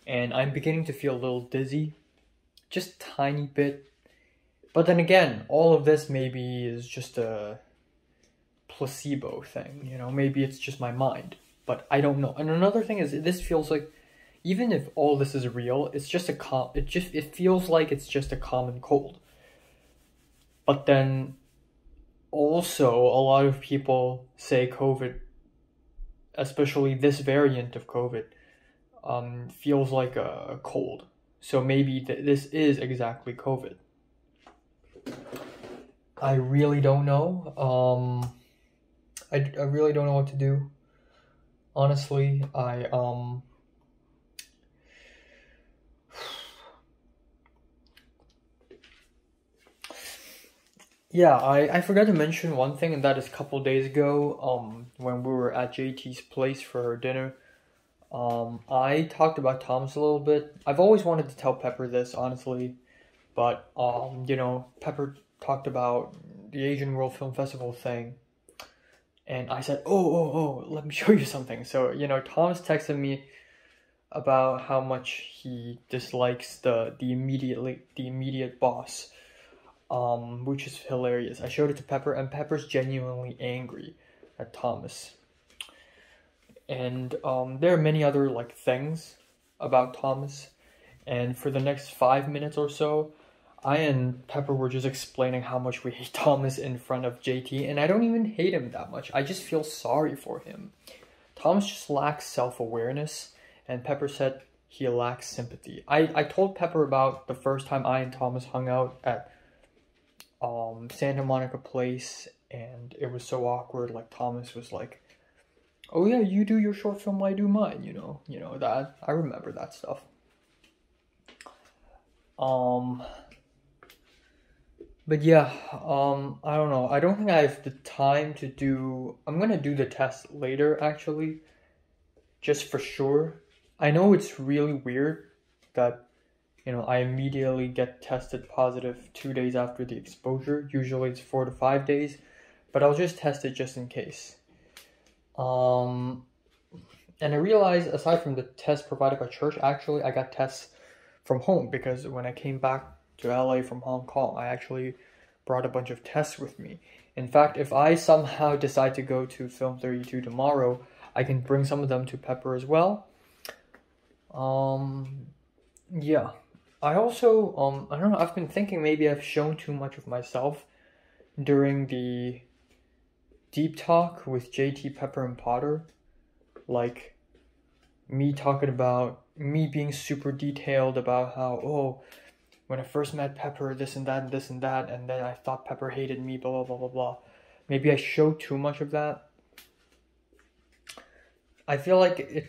and I'm beginning to feel a little dizzy. Just a tiny bit. But then again, all of this maybe is just a placebo thing, you know, maybe it's just my mind. But I don't know. And another thing is, this feels like, even if all this is real, it's just it feels like it's just a common cold. But then also a lot of people say COVID, especially this variant of COVID, feels like a cold. So maybe this is exactly COVID. I really don't know. I really don't know what to do. Honestly, yeah, I forgot to mention one thing, and that is a couple days ago, when we were at JT's place for dinner, I talked about Thomas a little bit. I've always wanted to tell Pepper this, honestly, but, you know, Pepper talked about the Asian World Film Festival thing, and I said, oh, let me show you something. So, you know, Thomas texted me about how much he dislikes the immediate boss, which is hilarious. I showed it to Pepper, and Pepper's genuinely angry at Thomas. And there are many other like things about Thomas. And for the next 5 minutes or so, I and Pepper were just explaining how much we hate Thomas in front of JT, and I don't even hate him that much. I just feel sorry for him. Thomas just lacks self-awareness, and Pepper said he lacks sympathy. I told Pepper about the first time I and Thomas hung out at Santa Monica Place, and it was so awkward. Like, Thomas was like, oh yeah, you do your short film, I do mine, you know that. I remember that stuff. But yeah, I don't know. I don't think I have the time to do... I'm gonna do the test later, actually. Just for sure. I know it's really weird that, you know, I immediately get tested positive 2 days after the exposure. Usually it's 4 to 5 days. But I'll just test it just in case. And I realized, aside from the test provided by church, actually I got tests from home, because when I came back to LA from Hong Kong, I actually brought a bunch of tests with me. In fact, if I somehow decide to go to Film 32 tomorrow, I can bring some of them to Pepper as well. Yeah. I also, I don't know, I've been thinking maybe I've shown too much of myself during the deep talk with JT, Pepper, and Potter. Like, me talking about, me being super detailed about how, oh, when I first met Pepper, this and that, and this and that, and then I thought Pepper hated me, blah, blah, blah, blah, blah. Maybe I showed too much of that. I feel like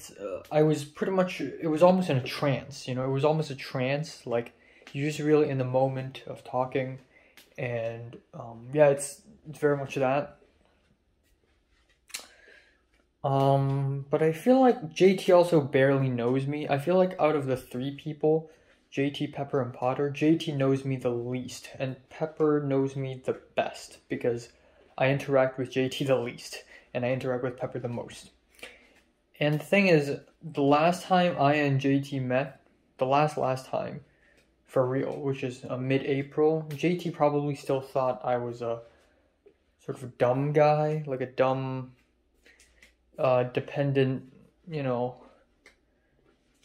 I was pretty much, it was almost in a trance, you know, it was almost a trance, like, you're just really in the moment of talking, and, yeah, it's very much that. But I feel like JT also barely knows me. I feel like out of the 3 people, JT, Pepper, and Potter, JT knows me the least, and Pepper knows me the best, because I interact with JT the least, and I interact with Pepper the most. And the thing is, the last time I and JT met, the last time, for real, which is mid-April, JT probably still thought I was a sort of a dumb guy, like a dumb, dependent, you know,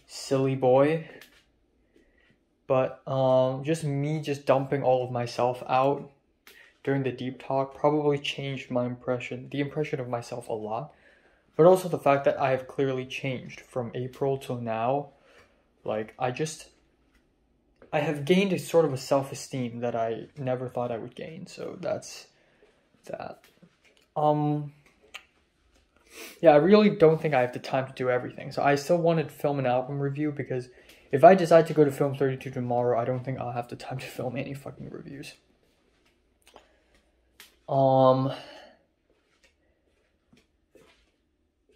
silly boy. But just me just dumping all of myself out during the deep talk probably changed the impression of myself a lot. But also the fact that I have clearly changed from April till now. Like, I have gained a sort of a self-esteem that I never thought I would gain. So that's that. Yeah, I really don't think I have the time to do everything. So I still wanted to film an album review, because if I decide to go to Film 32 tomorrow, I don't think I'll have the time to film any fucking reviews. Um,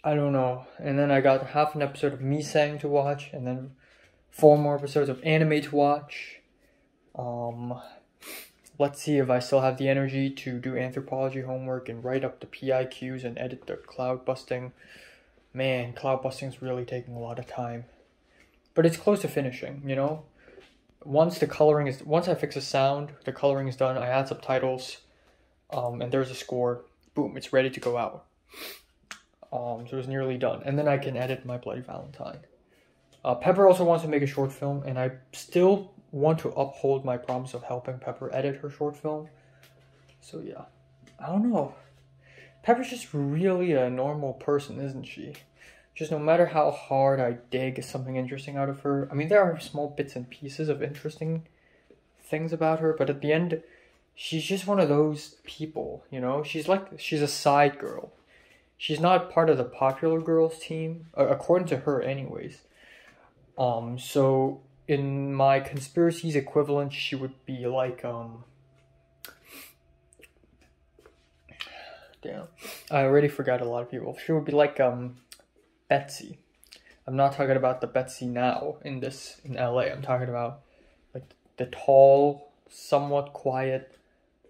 I don't know. And then I got half an episode of Mii-Sang to watch, and then 4 more episodes of anime to watch. Let's see if I still have the energy to do anthropology homework and write up the PIQs and edit the cloud busting. Man, cloud busting's really taking a lot of time. But it's close to finishing, you know? Once I fix the sound, the coloring is done, I add subtitles, and there's a score, boom, it's ready to go out. So it's nearly done. And then I can edit My Bloody Valentine. Pepper also wants to make a short film, and I still want to uphold my promise of helping Pepper edit her short film. So yeah, I don't know. Pepper's just really a normal person, isn't she? Just no matter how hard I dig something interesting out of her. I mean, there are small bits and pieces of interesting things about her, but at the end, she's just one of those people, you know? She's a side girl. She's not part of the popular girls team, according to her anyways. So in my conspiracies equivalent, she would be like, damn, I already forgot a lot of people. She would be like, Betsy. I'm not talking about the Betsy now in LA. I'm talking about like the tall, somewhat quiet,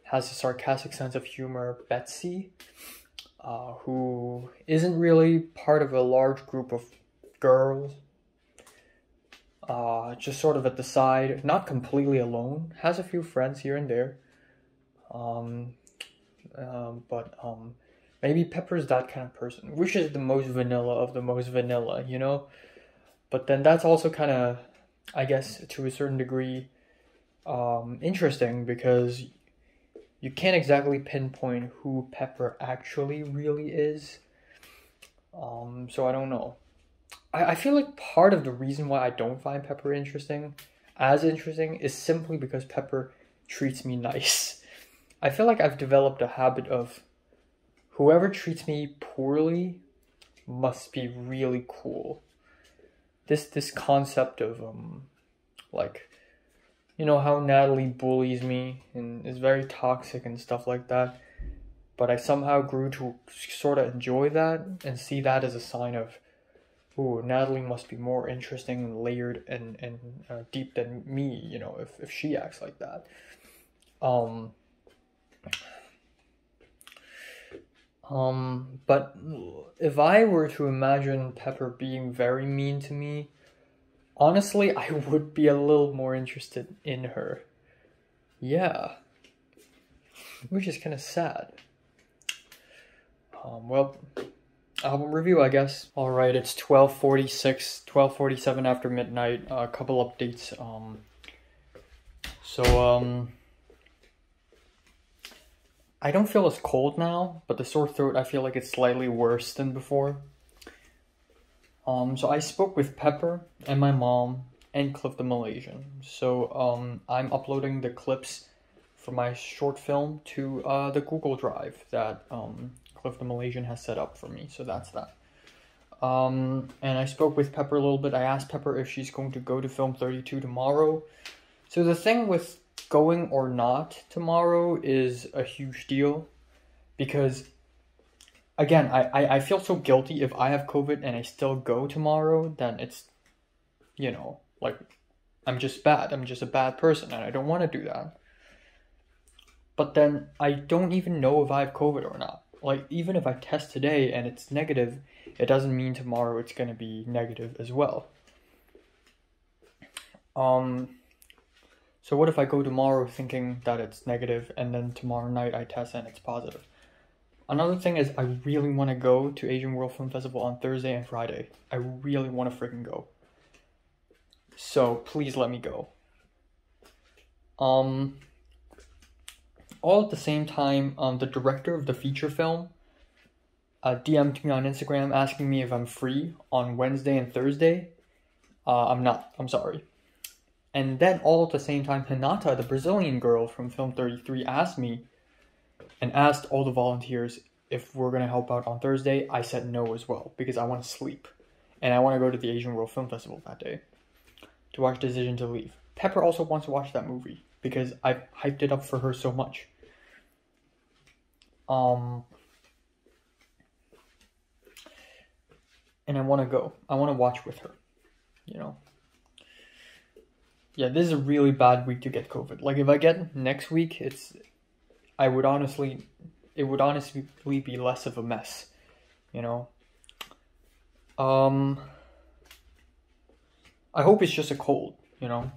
has a sarcastic sense of humor Betsy, who isn't really part of a large group of girls. Just sort of at the side, not completely alone, has a few friends here and there. But maybe Pepper's that kind of person, which is the most vanilla of the most vanilla, you know? But then that's also kind of, I guess, to a certain degree, interesting, because you can't exactly pinpoint who Pepper actually really is. So I don't know. I feel like part of the reason why I don't find Pepper as interesting, is simply because Pepper treats me nice. I feel like I've developed a habit of whoever treats me poorly must be really cool. This concept of like, you know how Natalie bullies me and is very toxic and stuff like that, but I somehow grew to sort of enjoy that and see that as a sign of, ooh, Natalie must be more interesting and layered and deep than me, you know, if she acts like that. But if I were to imagine Pepper being very mean to me, honestly, I would be a little more interested in her. Yeah. Which is kind of sad. Well, album review, I guess. Alright, it's 12:46, 12:47 after midnight. A couple updates. I don't feel as cold now, but the sore throat, I feel like it's slightly worse than before. So I spoke with Pepper and my mom and Cliff the Malaysian. So I'm uploading the clips for my short film to the Google Drive that Cliff the Malaysian has set up for me. So that's that. And I spoke with Pepper a little bit. I asked Pepper if she's going to go to Film 32 tomorrow. So the thing with going or not tomorrow is a huge deal, because again, I feel so guilty if I have COVID and I still go tomorrow, then it's, you know, like, I'm just bad. I'm just a bad person and I don't want to do that. But then I don't even know if I have COVID or not. Like, even if I test today and it's negative, it doesn't mean tomorrow it's going to be negative as well. So what if I go tomorrow thinking that it's negative and then tomorrow night I test and it's positive? Another thing is I really want to go to Asian World Film Festival on Thursday and Friday. I really want to freaking go. So please let me go. All at the same time, the director of the feature film DM'd me on Instagram asking me if I'm free on Wednesday and Thursday. I'm not. I'm sorry. And then all at the same time, Hinata, the Brazilian girl from Film 33, asked me and asked all the volunteers if we're going to help out on Thursday. I said no as well, because I want to sleep. And I want to go to the Asian World Film Festival that day to watch Decision to Leave. Pepper also wants to watch that movie, because I've hyped it up for her so much. And I want to go. I want to watch with her, you know. Yeah, this is a really bad week to get COVID. Like, if I get next week, it would honestly be less of a mess, you know. I hope it's just a cold, you know.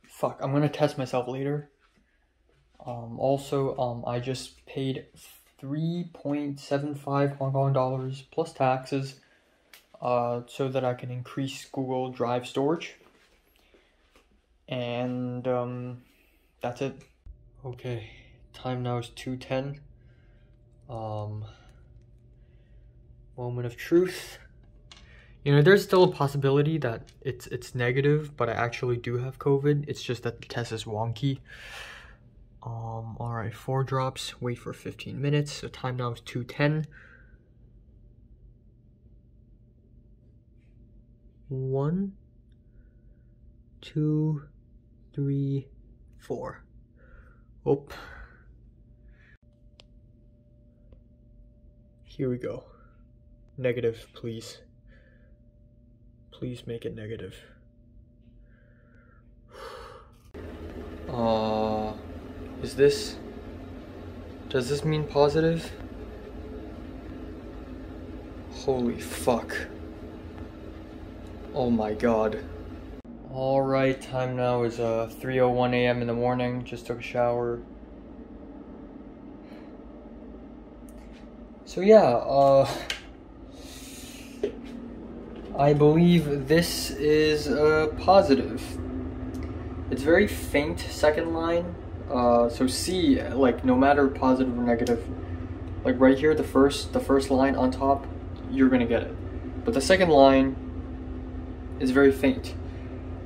Fuck, I'm gonna test myself later. I just paid 3.75 Hong Kong dollars plus taxes, so that I can increase Google Drive storage. And, that's it. Okay, time now is 2:10. Moment of truth. You know, there's still a possibility that it's negative, but I actually do have COVID. It's just that the test is wonky. Alright, 4 drops, wait for 15 minutes. So time now is 2:10. 1, 2, 3, 4. Oh. Here we go. Negative, please. Please make it negative. Does this mean positive? Holy fuck. Oh my god. Alright, time now is 3:01 a.m. in the morning. Just took a shower. So yeah, I believe this is positive. It's very faint second line. So C, like, no matter positive or negative, like right here, the first line on top, you're gonna get it. But the second line is very faint.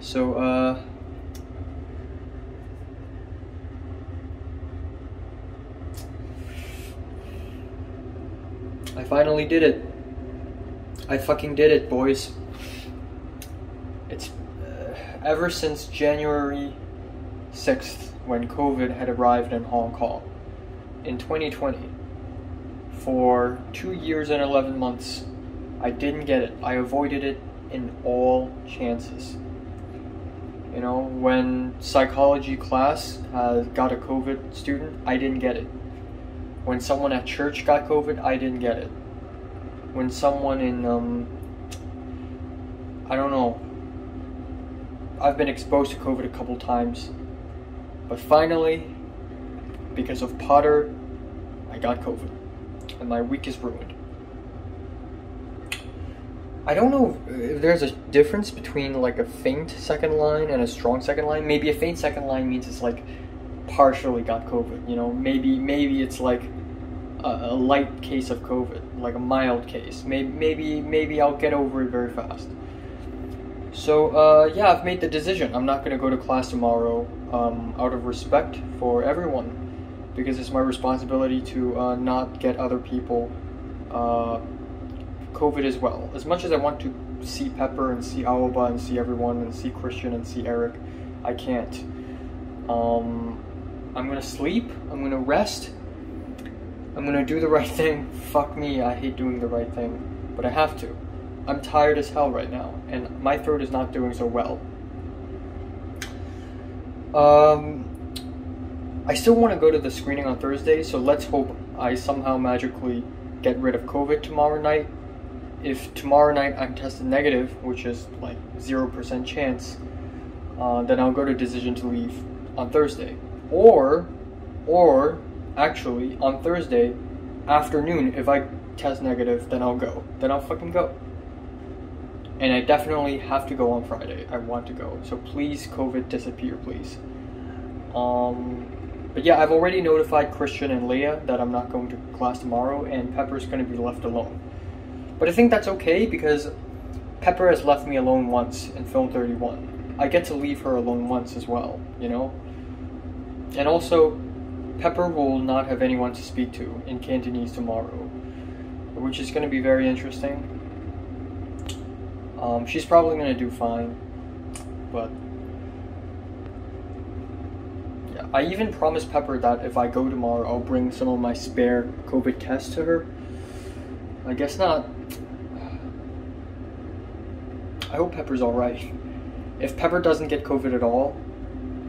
So I finally did it. I fucking did it, boys. It's ever since January 6th, when COVID had arrived in Hong Kong in 2020. For 2 years and 11 months, I didn't get it. I avoided it in all chances. You know, when psychology class got a COVID student, I didn't get it. When someone at church got COVID, I didn't get it. When someone in, I don't know, I've been exposed to COVID a couple times. But finally, because of Potter, I got COVID. And my week is ruined. I don't know if there's a difference between like a faint second line and a strong second line. Maybe a faint second line means it's like partially got COVID, you know. Maybe it's like a light case of COVID, like a mild case. Maybe I'll get over it very fast. So yeah, I've made the decision. I'm not gonna go to class tomorrow, out of respect for everyone, because it's my responsibility to not get other people COVID as well. As much as I want to see Pepper and see Aoba and see everyone and see Christian and see Eric, I can't. I'm gonna sleep, I'm gonna rest, I'm gonna do the right thing. Fuck me, I hate doing the right thing, but I have to. I'm tired as hell right now, and my throat is not doing so well. I still want to go to the screening on Thursday, so let's hope I somehow magically get rid of COVID tomorrow night. If tomorrow night I'm tested negative, which is like 0% chance, then I'll go to decision to leave on Thursday. Or actually on Thursday afternoon, if I test negative, then I'll go. Then I'll fucking go. And I definitely have to go on Friday. I want to go. So please, COVID, disappear, please. But yeah, I've already notified Christian and Leah that I'm not going to class tomorrow, and Pepper's going to be left alone. But I think that's okay, because Pepper has left me alone once in Film 31. I get to leave her alone once as well, you know? And also, Pepper will not have anyone to speak to in Cantonese tomorrow, which is going to be very interesting. She's probably going to do fine, but I even promised Pepper that if I go tomorrow, I'll bring some of my spare COVID tests to her. I guess not. I hope Pepper's alright. If Pepper doesn't get COVID at all,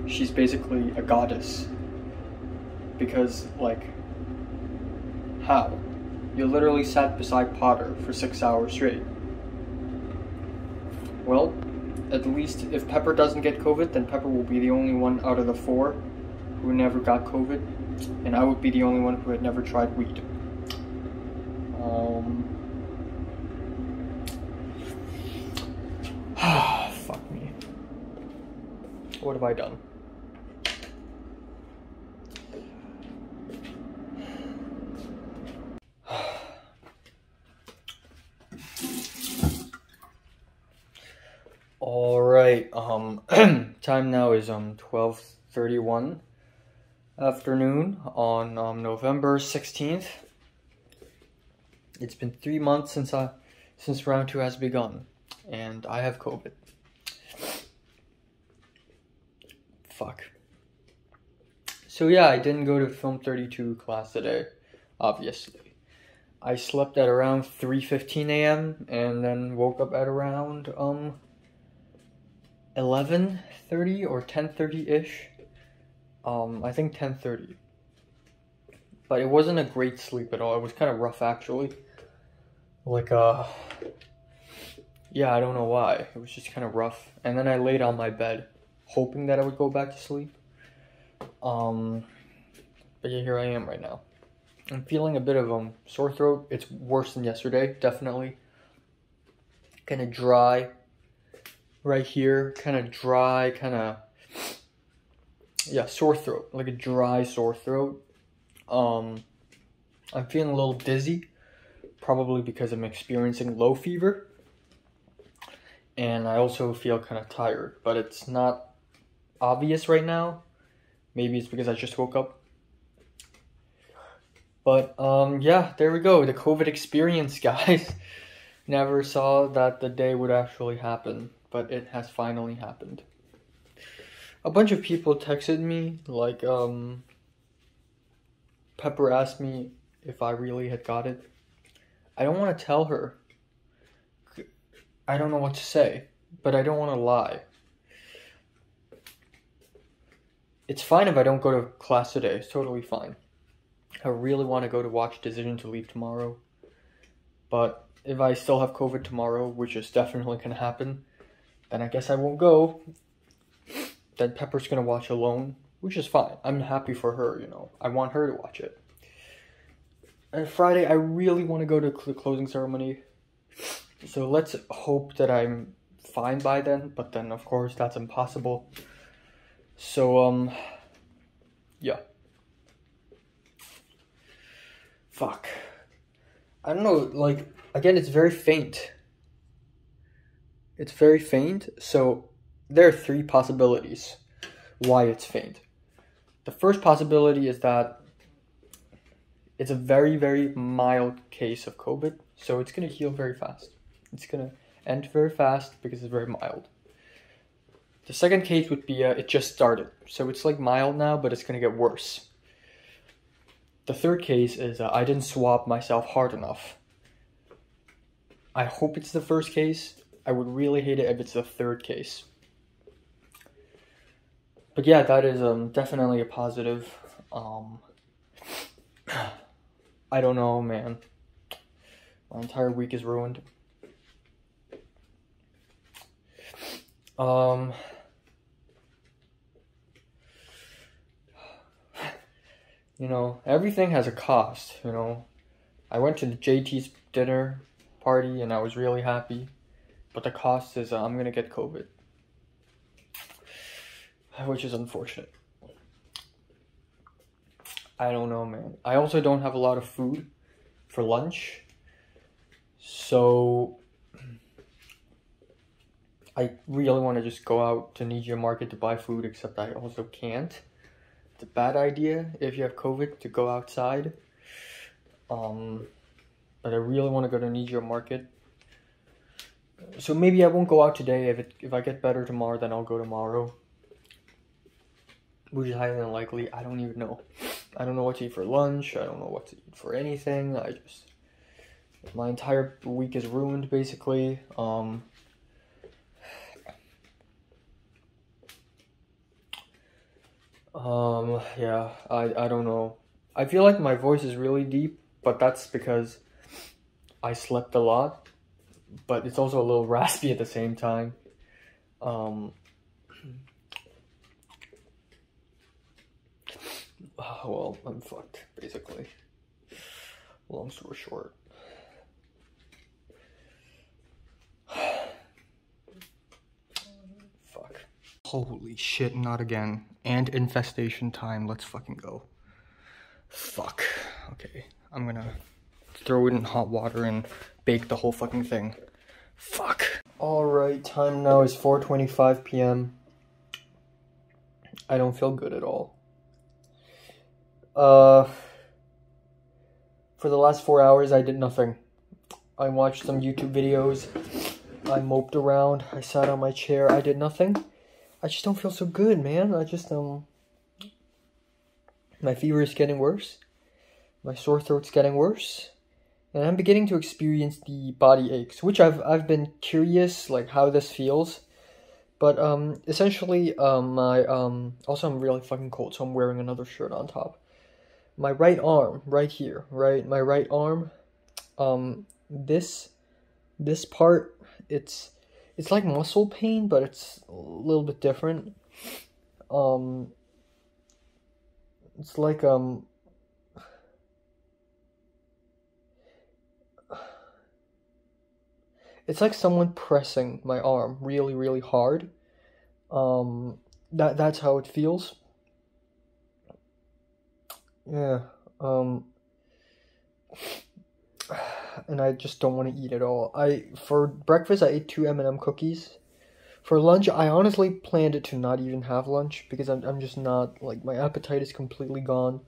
she's basically a goddess. Because, like, how? You literally sat beside Potter for 6 hours straight. Well, at least if Pepper doesn't get COVID, then Pepper will be the only one out of the 4 who never got COVID, and I would be the only one who had never tried weed. Fuck me. What have I done? Alright, time now is 12:31 afternoon on November 16th. It's been 3 months since round 2 has begun, and I have COVID. Fuck. So yeah, I didn't go to Film 32 class today, obviously. I slept at around 3:15 a.m. and then woke up at around 11:30 or 10:30-ish. I think 10:30. But it wasn't a great sleep at all. It was kind of rough, actually. Like, yeah, I don't know why. It was just kind of rough. And then I laid on my bed, hoping that I would go back to sleep. But yeah, here I am right now. I'm feeling a bit of sore throat. It's worse than yesterday, definitely. Kind of dry right here. Kind of dry, yeah, sore throat. Like a dry sore throat. I'm feeling a little dizzy. Probably because I'm experiencing low fever. And I also feel kind of tired. But it's not obvious right now. Maybe it's because I just woke up. But, yeah, there we go. The COVID experience, guys. Never saw that the day would actually happen. But it has finally happened. A bunch of people texted me, like, Pepper asked me if I really had got it. I don't want to tell her. I don't know what to say, but I don't want to lie. It's fine if I don't go to class today. It's totally fine. I really want to go to watch Decision to Leave tomorrow. But if I still have COVID tomorrow, which is definitely going to happen, then I guess I won't go. Then Pepper's going to watch alone, which is fine. I'm happy for her, you know. I want her to watch it. And Friday, I really want to go to the closing ceremony. So let's hope that I'm fine by then. But then, of course, that's impossible. So, yeah. Fuck. I don't know, like, again, it's very faint. It's very faint, so there are 3 possibilities why it's faint. The first possibility is that it's a very, very mild case of COVID, so it's going to heal very fast. It's going to end very fast because it's very mild. The second case would be it just started, so it's like mild now, but it's going to get worse. The third case is I didn't swab myself hard enough. I hope it's the first case. I would really hate it if it's the third case. But yeah, that is definitely a positive. I don't know, man. My entire week is ruined. You know, everything has a cost, you know. I went to the JT's dinner party and I was really happy. But the cost is I'm going to get COVID. Which is unfortunate. I don't know, man. I also don't have a lot of food for lunch. So I really want to just go out to Nijia Market to buy food, except I also can't. It's a bad idea if you have COVID to go outside. But I really want to go to Nijia Market. So maybe I won't go out today. If I get better tomorrow, then I'll go tomorrow. which is highly unlikely. I don't even know. I don't know what to eat for lunch. I don't know what to eat for anything. My entire week is ruined, basically. Yeah, I don't know. I feel like my voice is really deep, but that's because I slept a lot, but it's also a little raspy at the same time. Well, I'm fucked, basically. Long story short. Fuck. Holy shit, not again. And infestation time, let's fucking go. Fuck. Okay, I'm gonna throw it in hot water and bake the whole fucking thing. Fuck. Alright, time now is 4:25 p.m. I don't feel good at all. For the last 4 hours, I did nothing. I watched some YouTube videos. I moped around. I sat on my chair. I did nothing. I just don't feel so good, man. My fever is getting worse. My sore throat's getting worse. And I'm beginning to experience the body aches, which I've been curious, like, how this feels. But, essentially, also I'm really fucking cold, so I'm wearing another shirt on top. My right arm, right here, right? My right arm, this part, it's like muscle pain, but it's a little bit different. It's like, it's like someone pressing my arm really, really hard. That's how it feels. Yeah, and I just don't want to eat at all. For breakfast, I ate 2 M&M cookies. For lunch, I honestly planned to not even have lunch because I'm just not, like, my appetite is completely gone.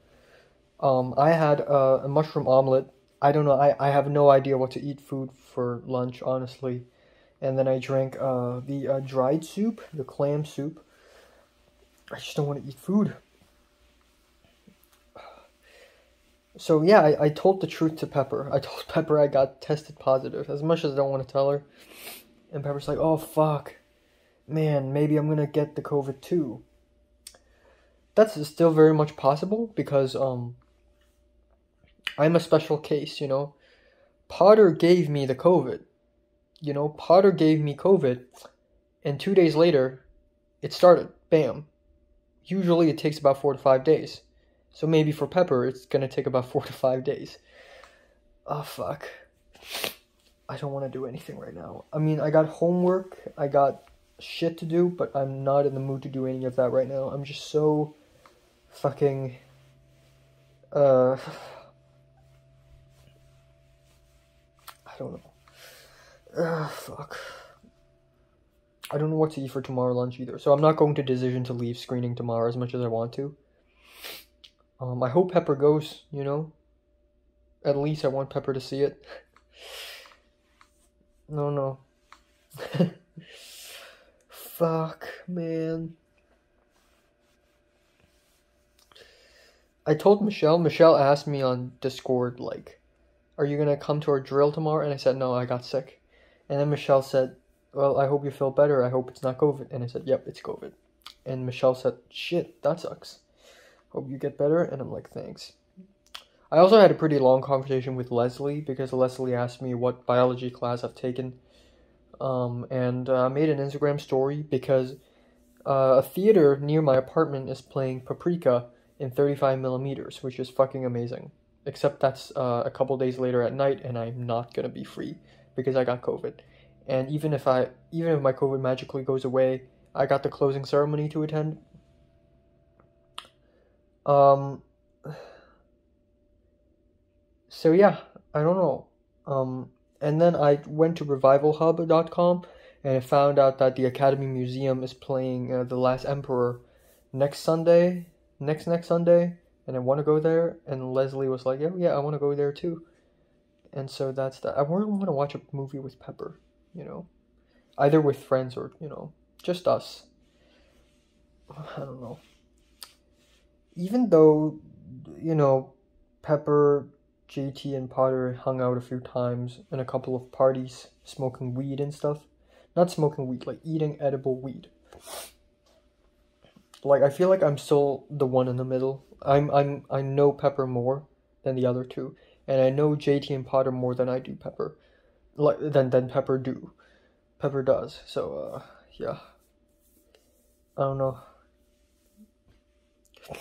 I had a mushroom omelet. I don't know, I have no idea what to eat food for lunch, honestly. And then I drank the dried soup, the clam soup. I just don't want to eat food. So yeah, I told the truth to Pepper. I told Pepper I got tested positive, as much as I don't want to tell her. And Pepper's like, oh fuck, man, maybe I'm gonna get the COVID too. That's still very much possible, because I'm a special case, you know. Potter gave me the COVID. You know, Potter gave me COVID, and 2 days later, it started. Bam. Usually it takes about 4 to 5 days. So maybe for Pepper, it's gonna take about 4 to 5 days. Oh, fuck. I don't want to do anything right now. I mean, I got homework, I got shit to do, but I'm not in the mood to do any of that right now. I'm just so fucking, I don't know. Fuck. I don't know what to eat for tomorrow lunch either, so I'm not going to decision to leave screening tomorrow as much as I want to. I hope Pepper goes, you know? At least I want Pepper to see it. No. Fuck, man. I told Michelle. Michelle asked me on Discord, like, are you gonna come to our drill tomorrow? And I said, no, I got sick. And then Michelle said, well, I hope you feel better. I hope it's not COVID. And I said, yep, it's COVID. And Michelle said, shit, that sucks. Hope you get better. And I'm like, thanks. I also had a pretty long conversation with Leslie, because Leslie asked me what biology class I've taken. And I made an Instagram story because a theater near my apartment is playing Paprika in 35 millimeters, which is fucking amazing. Except that's a couple days later at night, and I'm not gonna be free because I got COVID. And even if my COVID magically goes away, I got the closing ceremony to attend. So yeah, I don't know. And then I went to revivalhub.com and I found out that the Academy Museum is playing The Last Emperor next Sunday, next Sunday, and I want to go there. And Leslie was like, yeah, I want to go there too. And so that's that. I really want to watch a movie with Pepper, you know, either with friends or, you know, just us. I don't know. even though, you know, Pepper, JT, and Potter hung out a few times in a couple of parties, smoking weed and stuff. Not smoking weed, like eating edible weed. Like, I feel like I'm still the one in the middle. I know Pepper more than the other two, and I know JT and Potter more than I do Pepper, like than Pepper does. So yeah, I don't know. I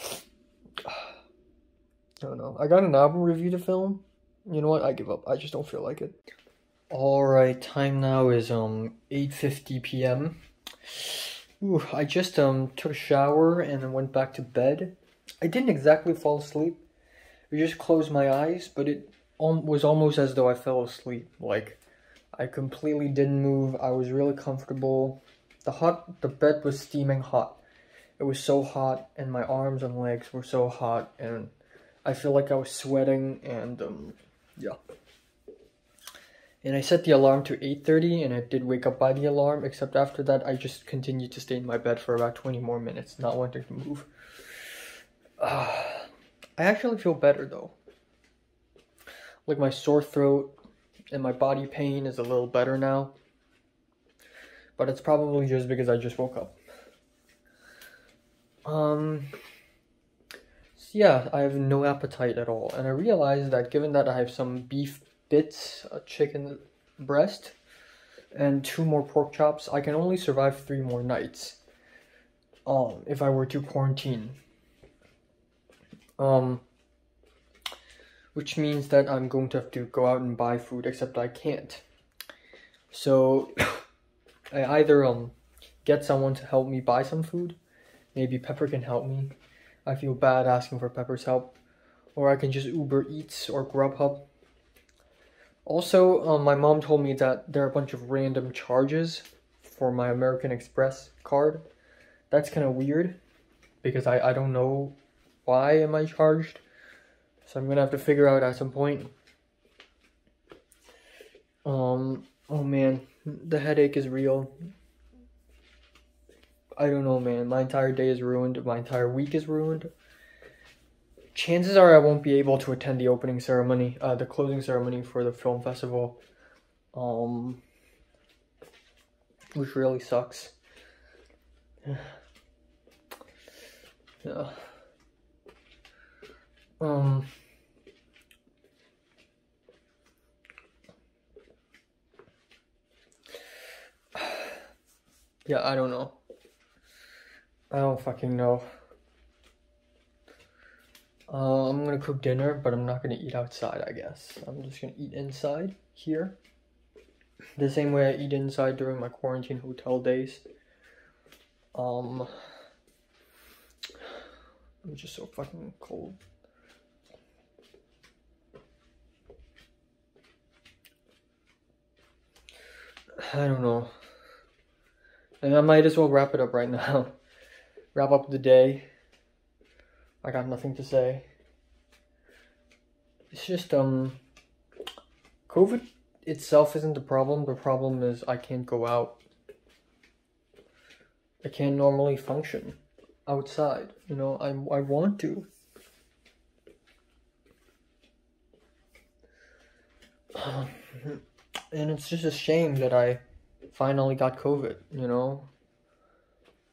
don't know. I got an album review to film. You know what? I give up. I just don't feel like it. All right, time now is 8:50 p.m. Ooh, I just took a shower and then went back to bed. I didn't exactly fall asleep. I just closed my eyes, but it was almost as though I fell asleep. Like, I completely didn't move. I was really comfortable. The bed was steaming hot. It was so hot, and my arms and legs were so hot, and I feel like I was sweating, and yeah. And I set the alarm to 8:30, and I did wake up by the alarm, except after that, I just continued to stay in my bed for about 20 more minutes, not wanting to move. I actually feel better, though. Like, my sore throat and my body pain is a little better now. But it's probably just because I just woke up. So yeah, I have no appetite at all. And I realized that given that I have some beef bits, a chicken breast, and 2 more pork chops, I can only survive 3 more nights. If I were to quarantine. Which means that I'm going to have to go out and buy food, except I can't. So I either get someone to help me buy some food. Maybe Pepper can help me. I feel bad asking for Pepper's help. Or I can just Uber Eats or Grubhub. Also, my mom told me that there are a bunch of random charges for my American Express card. That's kind of weird, because I don't know why am I charged. So I'm gonna have to figure out at some point. Oh man, the headache is real. I don't know, man. My entire day is ruined. My entire week is ruined. Chances are I won't be able to attend the opening ceremony, the closing ceremony for the film festival. Which really sucks. Yeah. Yeah, I don't know. I don't fucking know. I'm gonna cook dinner, but I'm not gonna eat outside, I guess. I'm just gonna eat inside here. The same way I eat inside during my quarantine hotel days. I'm just so fucking cold. I don't know. And I might as well wrap it up right now. Wrap up the day. I got nothing to say. It's just, COVID itself isn't the problem. The problem is I can't go out. I can't normally function outside. You know, I want to. And it's just a shame that I finally got COVID, you know?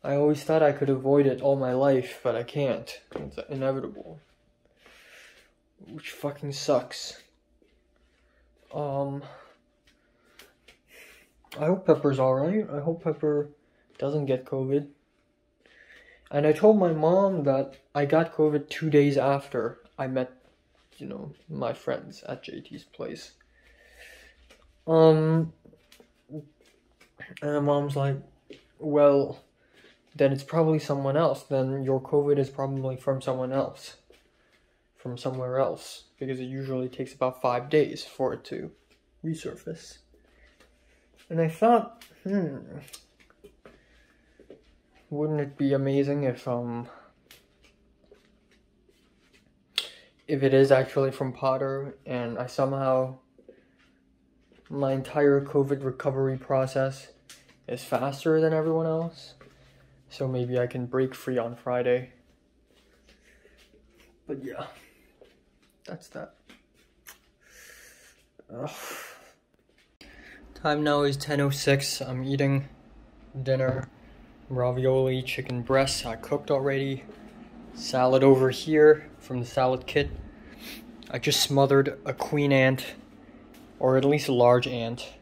I always thought I could avoid it all my life, but I can't. It's inevitable. Which fucking sucks. I hope Pepper's alright. I hope Pepper doesn't get COVID. And I told my mom that I got COVID 2 days after I met, you know, my friends at JT's place. And my mom's like, well, then it's probably someone else. Then your COVID is probably from someone else. From somewhere else. Because it usually takes about 5 days for it to resurface. And I thought, wouldn't it be amazing if it is actually from Potter and I somehow, my entire COVID recovery process is faster than everyone else. So maybe I can break free on Friday. But yeah, that's that. Ugh. Time now is 10:06. I'm eating dinner. Ravioli, chicken breasts, I cooked already. Salad over here from the salad kit. I just smothered a queen ant, or at least a large ant,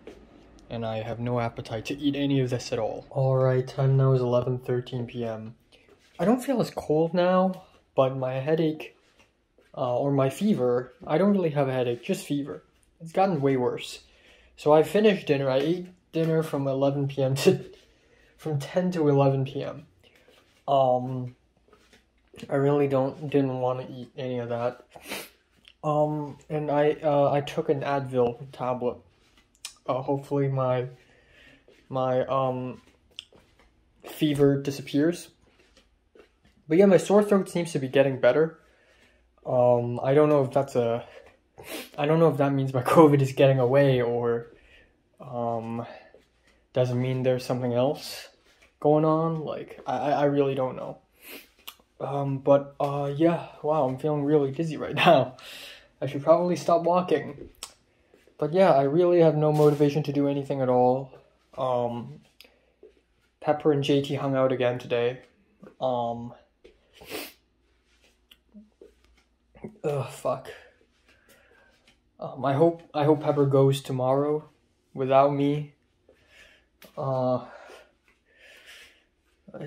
and I have no appetite to eat any of this at all. Alright, time now is 11:13 p.m. I don't feel as cold now, but my headache, or my fever, I don't really have a headache, just fever. It's gotten way worse. So I finished dinner. I ate dinner from 11 p.m. to from 10 to 11 p.m. I really didn't want to eat any of that. And I took an Advil tablet. Hopefully my fever disappears. But yeah, my sore throat seems to be getting better. I don't know if that means my COVID is getting away, or doesn't mean there's something else going on. Like, I really don't know. Yeah, wow, I'm feeling really dizzy right now. I should probably stop walking. But yeah, I really have no motivation to do anything at all. Pepper and JT hung out again today. Fuck. I hope Pepper goes tomorrow without me.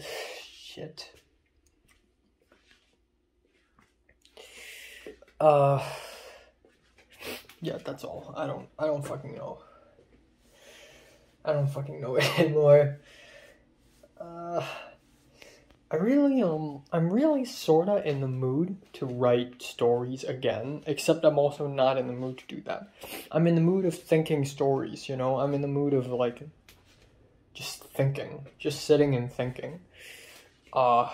Shit. Yeah, that's all. I don't fucking know. I don't fucking know anymore. I'm really sorta in the mood to write stories again, except I'm also not in the mood to do that. I'm in the mood of thinking stories, you know? I'm in the mood of, like, just thinking. Just sitting and thinking. Yeah.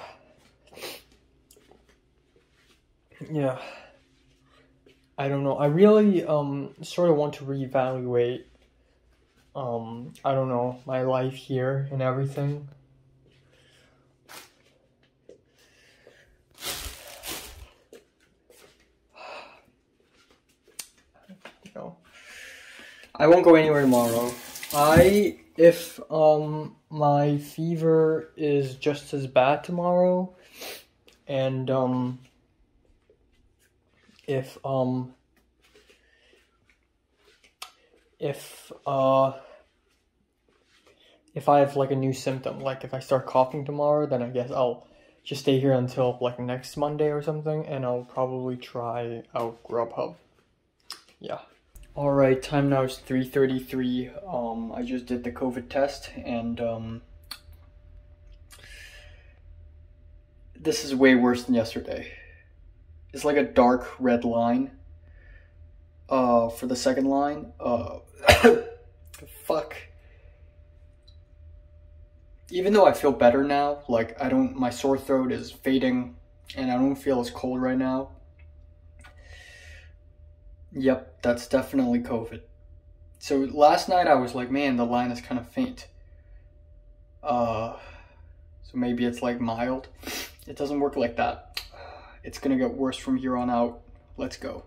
I don't know. I really, sort of want to reevaluate, I don't know, my life here and everything. I won't go anywhere tomorrow. If my fever is just as bad tomorrow, and if I have like a new symptom, like if I start coughing tomorrow, then I guess I'll just stay here until like next Monday or something, and I'll probably try out Grubhub. Yeah. Alright, time now is 3:33. I just did the COVID test, and this is way worse than yesterday. It's like a dark red line for the second line. Fuck. Even though I feel better now, like my sore throat is fading and I don't feel as cold right now. Yep, that's definitely COVID. So last night I was like, man, the line is kind of faint. So maybe it's like mild. It doesn't work like that. It's gonna get worse from here on out. Let's go.